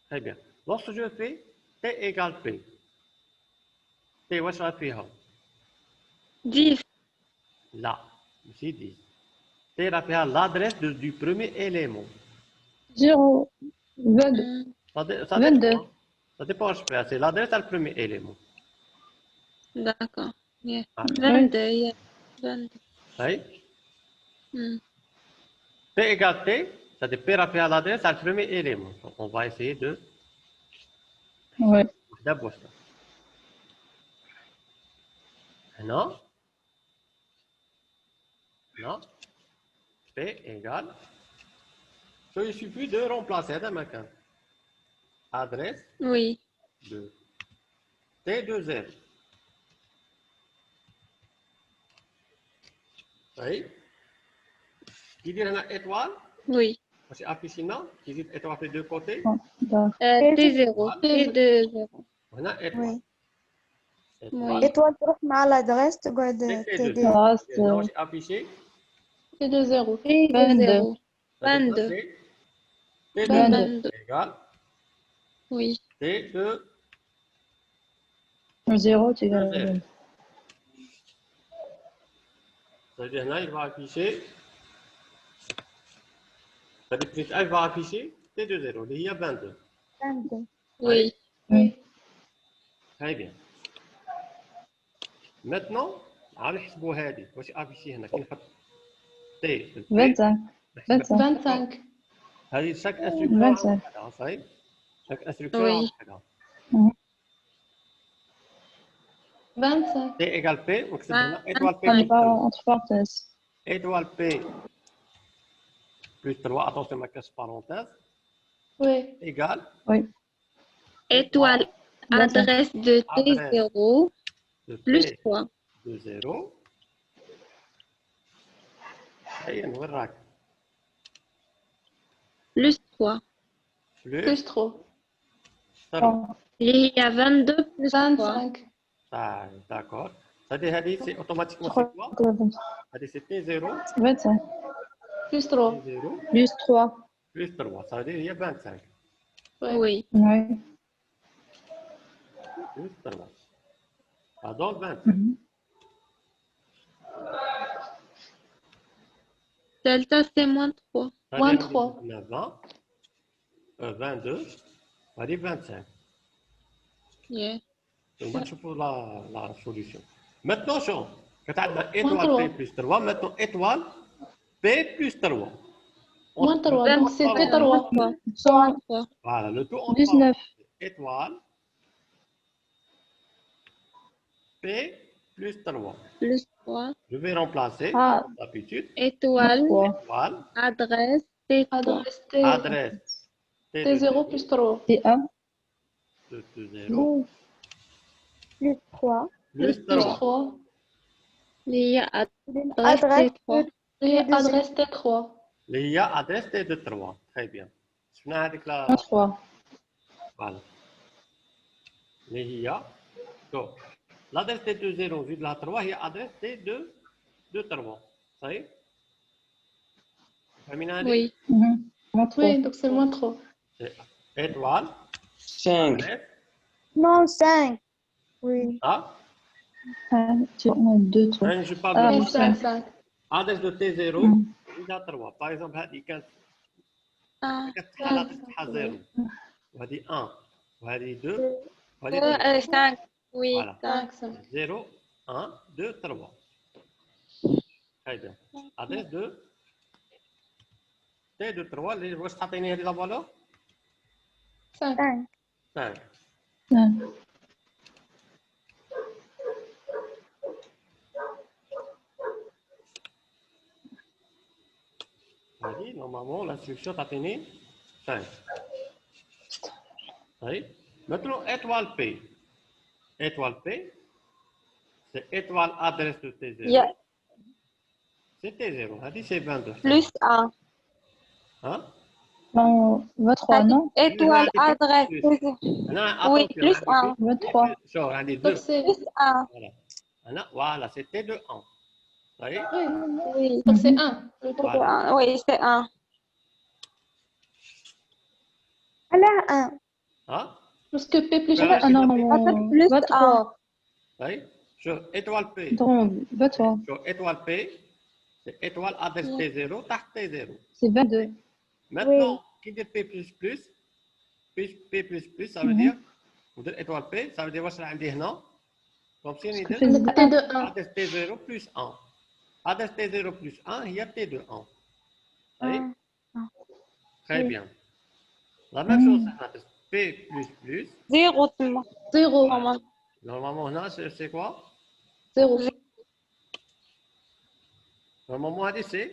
Très bien. Lorsque je fais T égale P, T واش غافيها؟ 10. لا ماشي 10. T راه فيها l'adresse du premier élément. 0, 22. Ça dépend. Ça dépend je fais. C'est l'adresse du premier élément. D'accord. Yeah. Ah. 22. Yeah. 22. Oui. Hmm. T égale T, ça dépend de l'adresse du premier élément. Donc, on va essayer de... Oui. D'abord ça. Non. Non. T égale... Donc, il suffit de remplacer dans ma carte. Adresse Oui. de T de 0. Oui. Qui dit une étoile? Oui. C'est affiché là. Qui dit étoile des deux côtés? T0. T2. Voilà, étoile. Oui. étoile تروح مع l'adresse تقعد T2. TD. Non, c'est affiché. T2 T2. 22. 22. T2 égale Oui. T2 0, tu de gagnes. 0. C'est-à-dire là, il va afficher. C'est-à-dire que il va afficher T2 0. Il y a 22. Oui. Oui. Très bien. Maintenant, on va نحسبوا هذه واش affiché هنا كي نحط T 25. 25 هذه chaque instruction 25. صحيح chaque instruction Oui. وحدها. T 25 égale P ونكتب هنا étoile P On plus va 3. entre parenthèses. Étoile P plus 3, attention ma cache parenthèse, Oui. égale Oui. Étoile. Adresse de T0 de plus T 3. de 0. Et on verra. Plus 3. Plus 3 Il y a 22 plus 3. 25 Ah, d'accord. C'est-à-dire c'est automatiquement Je crois c'est quoi? que C'est-à-dire c'est T0, 25. plus 3 T0 Plus 3. plus 3. Ça veut dire il y a 25. Oui. Oui. Plus 3. Ça donne 25. Mhm. Delta, c'est moins 3. Moins C'est-à-dire 3 20, 22, ça veut dire 25. Yeah. On va chercher la solution. Maintenant, Jean, quand tu as étoile Moins P plus 3, maintenant étoile P plus 3. Moins 3 donc c'est Moins T3 3. 100. Voilà, le tout en 19. étoile P plus 3. Plus 3. Je vais remplacer, Ah, d'habitude, Étoile. 3. étoile, Adresse T3. adresse adresse T0 plus 3 T1. de 0 Plus 3. plus Plus 3. 3. اللي هي Adresse adresse T3 هي T2. adresse T3. اللي هي adresse T2 très bien شفنا هذيك لا 3 فوالا اللي هي شوف l'adresse T20 نزيد لها 3 هي adresse T2 صحيح فهمينا هذه oui Oui, donc c'est moins 3. étoile 5. adresse Non, 5. Oui. ah 2 3 je parle de Et 5, 5. adresse de T0 نزيد لها 3 par exemple هذه كانت كتحل هذه تحل 0 وهذه 1 وهذه 2 وهذه 3 5 oui Voilà. 5, 5. 0, 1, 2, 3. Très bien. Adresse de T de 3, les واش تعطيني هذه لا فالور 5. 5. 5. هذه normalement l'instruction تعطيني 5. طيب maintenant étoile P. Étoile P, c'est étoile adresse de T0. il y a C'est T0, هذه c'est 22. plus 1 Hein? 23 non étoile adresse أنا oui attention, plus عندي 1 23 شوف عندي Donc 2. c'est plus 1 Voilà. Voilà, c'est T de 1. Oui. oui donc c'est 1. Voilà. oui c'est 1 Elle a 1. Hein? Parce que P plus Voilà. 1. non plus 23 Oui. Sur étoile P. non 23 Sur étoile P, c'est étoile adresse T0, tac T0. c'est 22 Maintenant, qui dit P++, ça veut dire, vous dites étoile P, ça veut dire, واش راه عندي هنا comme si on dit Donc T de 1. adresse T0 plus 1. Adresse T0 plus 1, il y a T de 1. Oui. Très bien. La même chose, adresse P++. 0 تما 0. Normalement, هنا c'est quoi? 0. Normalement, c'est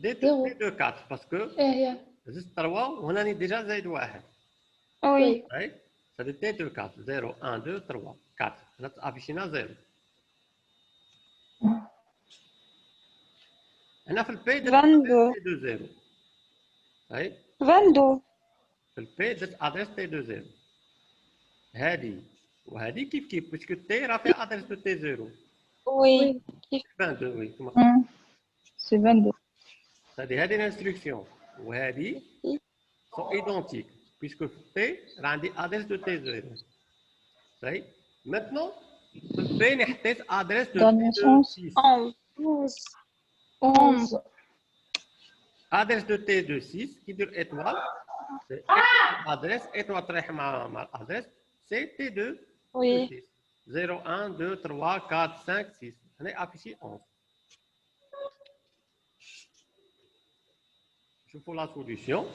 Zéro. D2 4 parce que هي زدت 3 وهنا راني ديجا زايد 1. oui Oui. C'est D2 4. 0, 1, 2, 3, 4. هنا affichina 0. هنا في البي درت 22 T2 0. Oui. 22 في البي درت ادريس T2 0. هذه وهذه كيف باسكو تي راه فيها ادريس دو تي 0. oui 22 وي كما c'est 22 هذه الانستركسيون وهذه سون ايدونتيك باسكو في تي راه عندي ادريس دو تي 0. صحيح ماتنون في البي حطيت ادريس دو Dernier تي sens. 6. 11. 11 ادريس دو تي 6 qui dure étoile c'est adresse étoile رايح مع الادريس c'est T2 oui 6 0 1 2 3 4 5 6 هنا affiché 11. شوفوا لا سوليسيون.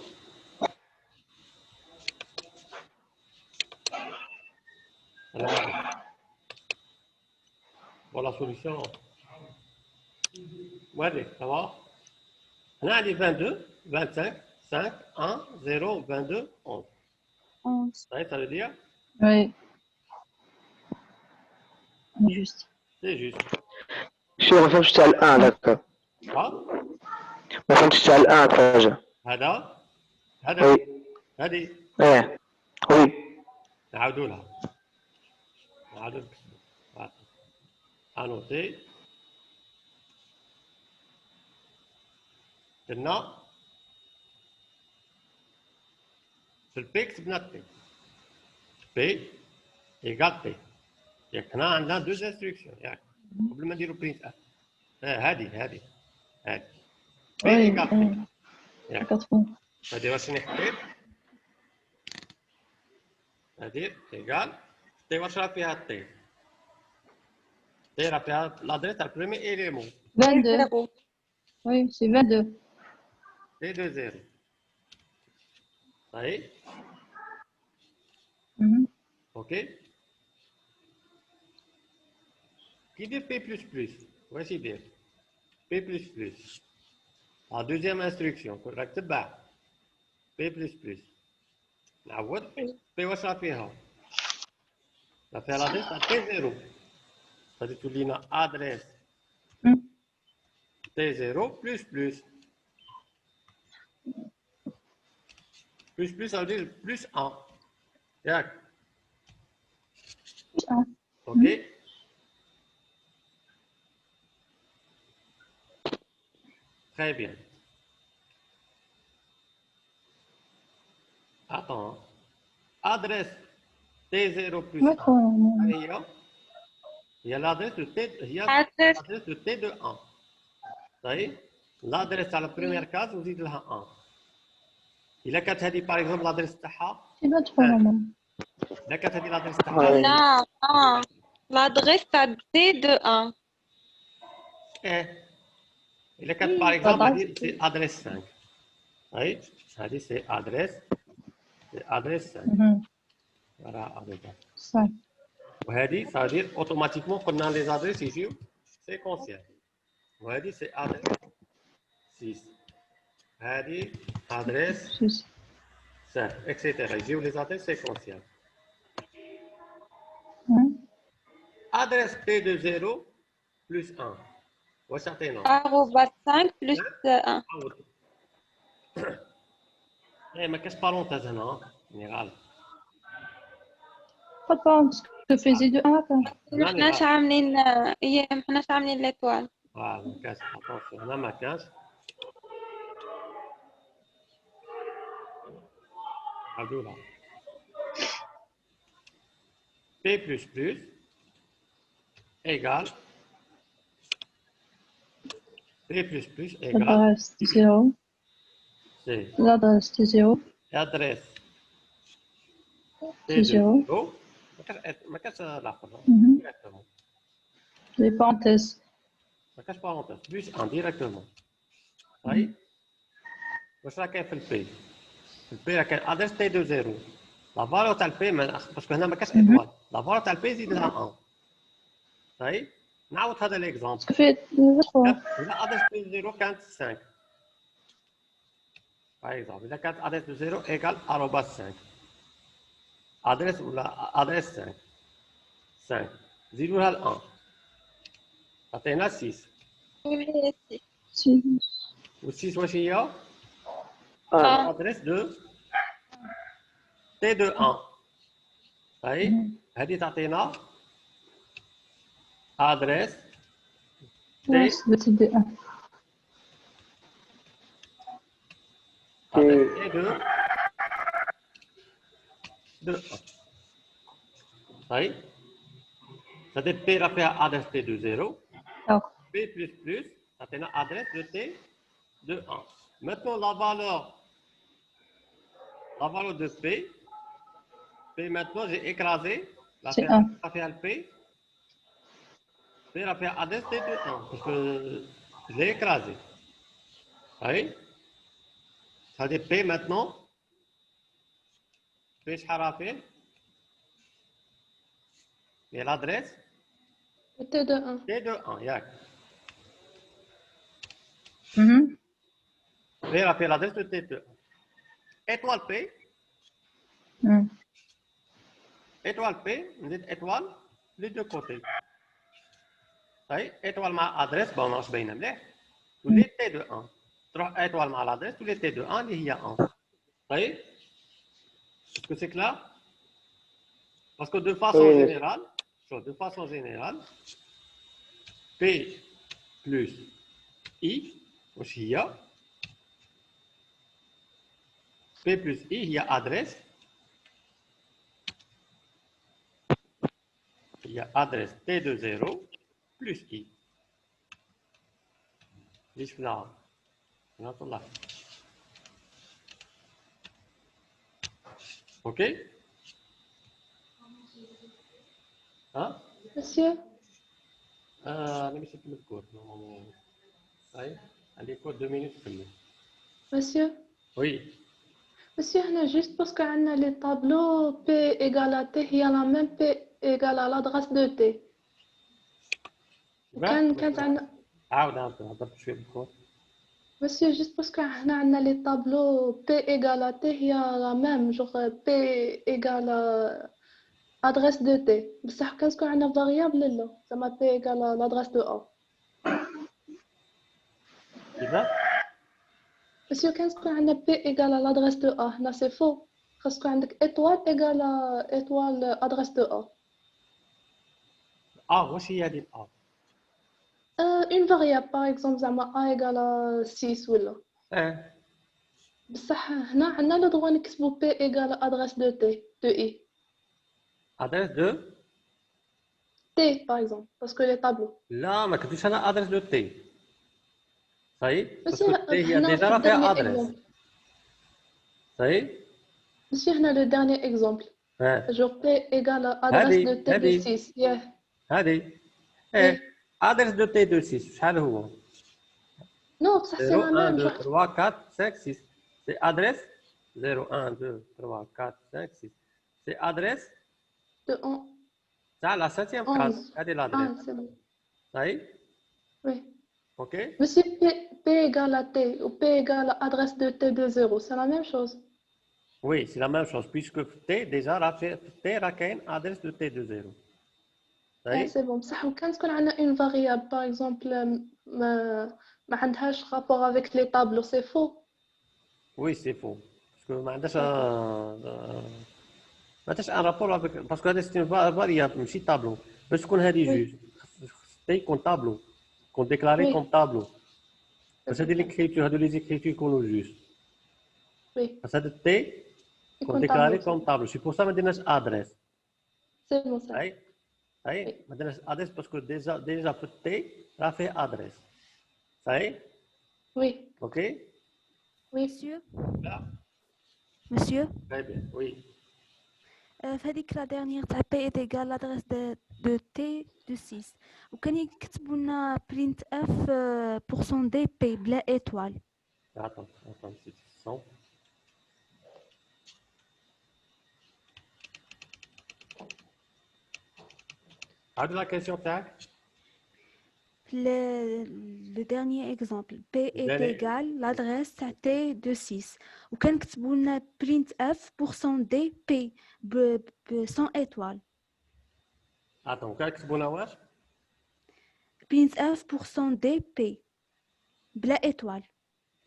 Voilà la solution. Ouais, ça va. هنا عندي 22 25 5 1 0 22 11. 11. Ça veut dire oui juste c'est juste. شو ما فهمتش تاع الان هكا ها ما فهمتش تاع الان حاجه هذا وي هذه ايه وي نعاودوا لها نعاودوا انوتي قلنا في البي كتبنا بي بي ايكال بي ياك هنا عندنا دوز انستركسيون ياك قبل ما نديرو برينت اف هذه بي ايكال بي ياك 80 هذه واش نحطيت هذه ايكال تي واش راه فيها تي راه فيها لادريس تاع البريمي اليمون 22 oui c'est 22 تي دو زيرو صحيح اوكي كي يدير بي بلس بلس واش يدير بي بلس بلس لا دوزيام انستركسيون راك تبع بي بلس بلس نعوض بي واش راه فيها La fait l'adresse à T0. C'est-à-dire que tu as adresse T0 plus plus. Plus plus, ça veut dire plus 1. Yak. Plus 1. OK. Très bien. Attends. Adresse T0 plus 1. Il y a l'adresse de T, il y a l'adresse de T de 1. Ça y est? L'adresse à la première case, vous dites là 1. Il a qu'à dire par exemple l'adresse تاعها. C'est pas trop normal. Il a qu'à dire l'adresse تاعها. Non, non. L'adresse à D de 1. Il a qu'à par exemple dire c'est adresse 5. Oui, ça dit c'est adresse 5. Voilà, adresse 5. وهذه ça veut dire automatiquement qu'on a les adresses ici séquentielles. وهذه c'est adresse 6. هذه adresse 6. 5, etc. يجيو les adresses séquentielles. Adresse T de 0 plus 1. واش عطينا؟ Arroba 5 plus 1. ايه ما كاش بارونتيز هنا جينيرال. Pas de parce que je faisais de 1 à 5. ما حناش عاملين ما حناش عاملين l'étoile. فوالا ما كاش اتونسيون هنا ما كاش. عدولا P plus plus égale P plus plus égale L'adresse 0. c'est L'adresse 0. l'adresse C'est 0. ما كاش لاحظ directement. Les parenthèses. ما كاش parenthèse plus 1 directement. طيب واش راه كاين في البي؟ في البي راه كاين ادريس تي دو 0. لا فالور تاع البي باسكو هنا ما كاش ايطوال. لا فالور تاع البي زيد لها 1. طيب نعاود هذا ليكزامبل. Ça fait 3. إذا ادريس تي 0 كانت 5. باغ اكزومبل إذا كانت ادريس دو 0 ايكال اروباس 5. ادريس ولا ادريس 5. 5 زيدوا لها ال 1. عطينا 6. 6. و 6 واش هي؟ adresse de T de 1. طيب هذه تعطينا adresse T de 1. adresse T de 1. طيب c'est-à-dire P راه فيها adresse T de 0. P plus plus تعطينا adresse de T de 1. Maintenant la valeur de P. P maintenant, j'ai écrasé. La C'est P, 1. ça fait le P. P a fait adresse T de 1. Parce que je l'ai écrasé. Oui. Ça dit P maintenant. P, je fait. Et l'adresse T de 1. T de 1. Yak. P a fait l'adresse de T de 1. Étoile P. Étoile P, vous dites étoile les deux côtés. طيب étoile مع adresse bon ماش باينه مليح. tous les T de 1. تروح étoile مع l'adresse tous les T de 1 اللي هي 1. طيب est-ce que c'est clair? Parce que de façon générale, P plus I واش هي P plus I هي adresse. Il y a adresse T de 0 plus I. Là. OK? Hein? Monsieur, أنا مش هكمل الكود. طيب عندي كود 2 minutes كمل. monsieur. Oui. Monsieur, هنا juste parce que عندنا les tableaux P égale à T هي la même P égale à l'adresse de T. كانت عندنا عاود هضرت شويه بالكود. Monsieur, juste parce que هنا عندنا les tableaux P égale à T هي la même genre P égale à adresse de T. بصح كان تكون عندنا variable لا زعما P égale l'adresse de A. كيفاش؟ Monsieur كان تكون عندنا P égale l'adresse de A هنا c'est faux. خاص تكون عندك étoile égale étoile adresse de A. واش هي هذه الأ؟ Une variable par exemple زعما A égale 6 ولا. بصح هنا عندنا لو droit نكتبو P égale adresse de T de I. Adresse de T par exemple parce que les tableaux. لا ما كتبتش انا ادرس دو تي صحيح بس باسكو تي هي هنا ديجا في راه فيها الدرني ادرس exemple. صحيح Monsieur هنا le dernier exemple. Genre P égale adresse de T de 6. Yeah. هذه ادرس دو تي دو 6 شحال هو؟ Non, ça c'est 0 la 1 même. 2 Genre, 3 4 5 6 c'est adresse 0 1 2 3 4 5 6 c'est adresse de 11. تاع لا 7e 11. classe هذه l'adresse Ah, c'est bon. صحيح Oui. OK Monsieur P égale à T ou P égale à adresse de T de 0, c'est la même chose. oui c'est la même chose puisque t déjà راه في t راه كاين adresse de t de 0 Ah, صحيح c'est bon. Ça, quand on a une variable, par exemple, ما عندهاش rapport avec les tableaux, c'est faux. Oui, c'est faux. Parce que ما عندهاش ان رابور افيك باسكو هذا سيتي فاريابل ماشي تابلو باش تكون هذه جوج خصها يكون تابلو يكون ديكلاري كوم تابلو باش هذه ليكريتور هادو لي زيكريتور يكونوا جوج بس هذا تي يكون ديكلاري كوم تابلو سي بور سا ما درناش ادريس سي بون سا صحيح ما درناش ادريس باسكو ديجا في التي راه فيه ادريس صحيح وي اوكي Oui. Monsieur, Là. monsieur, Très bien, oui. فهذيك لا dernière تاع P est égal l'adresse de T de 6 وكان يكتبوا لنا print F pour son DP بلا étoile. Attends, c'est son. عاد la question تاعك Le dernier exemple, P est égal l'adresse تاع T de 6 وكان كتبوا لنا print F pour son DP sans étoile. Attends, كان كتبوا لنا واش؟ print F pour son DP بلا étoile.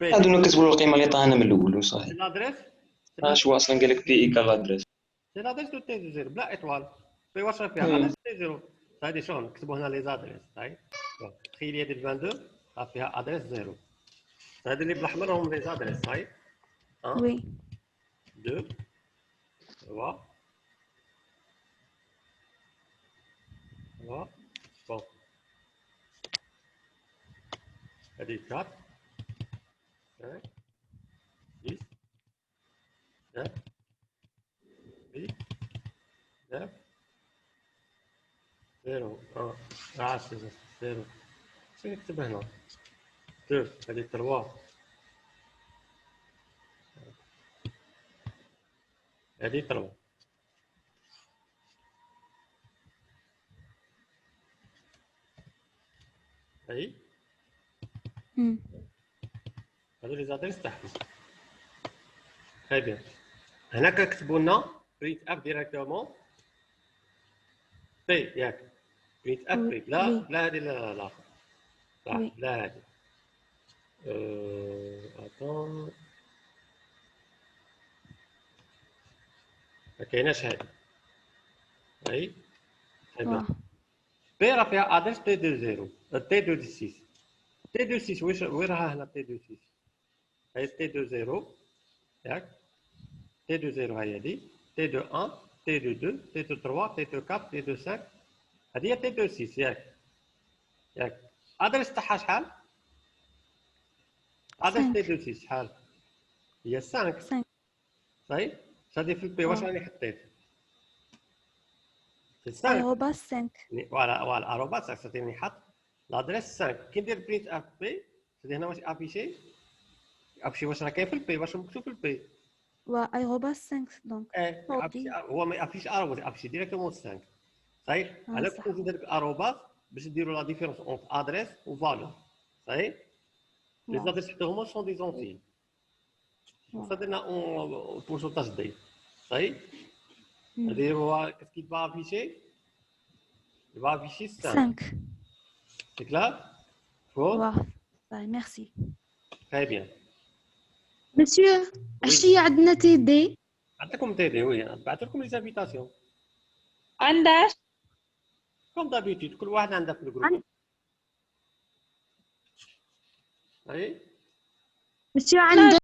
هادو كتبوا القيمه اللي عطانا من الاول وصافي. سي لادريس؟ اش واصلا قال لك بي ايكال لادريس. سي لادريس دو تي دو زيرو بلا ايطوال. في واش راه فيها ادريس تي زيرو. هادي شلون نكتبوا هنا لي زادريس هاي. تخيلي هادي 22 راه فيها ادريس زيرو. هادي اللي بالاحمر هم لي زادريس هاي. وي 2 3 3 بون هادي 4 5 6 7 8 9 0 1 10 0 شنو نكتب هنا 2 هادي 3 هادي 3 هاي هادو لي زادريس تاعهم تري بيان هنا كتبوا لنا برينت اف ديريكتومون بي ياك برينت اف بي بلا هادي لا لا هادي اتون ما كايناش هادي هاي تري بيان بي راه فيها ادريس تي دو زيرو تي دو 6 تي دو 6 وين راها هنا تي دو 6 هاي تي دو زيرو ياك تي دو زيرو هاي هادي تي دو 1 تي دو 2 تي دو 3 تي دو 4 تي دو 5 هادي هي تي دو 6 ياك ادريس تاعها شحال ادريس تي دو 6 شحال هي 5 صحيح هادي في البي واش راني حطيت arobase 5 فوالا اروباس ساتيني حط لادريس 5 كي ندير برينت اف بي سيدي هنا واش ابشي واش راه كاين في البي واش مكتوب في البي و arobase 5 دونك هو ما يابيش اروباس ابشي ديريكتومون 5 صحيح على كنت نزيد هذاك اروباس باش نديروا لا ديفيرونس اونت ادريس و فالور صحيح لي زادريس حتى هما سون دي زونتي صدرنا اون بورسونتاج دي صحيح Qu'est-ce qu'il va afficher? Il va afficher 5. 5. C'est clair? Faux? Merci. Très bien. Monsieur, عشية عندنا تي دي. عندكم تيدي وي بعثت لكم لي انفيتاسيون. عندك؟ كوم دابيتود كل واحد عنده في الجروب. اي Monsieur عنده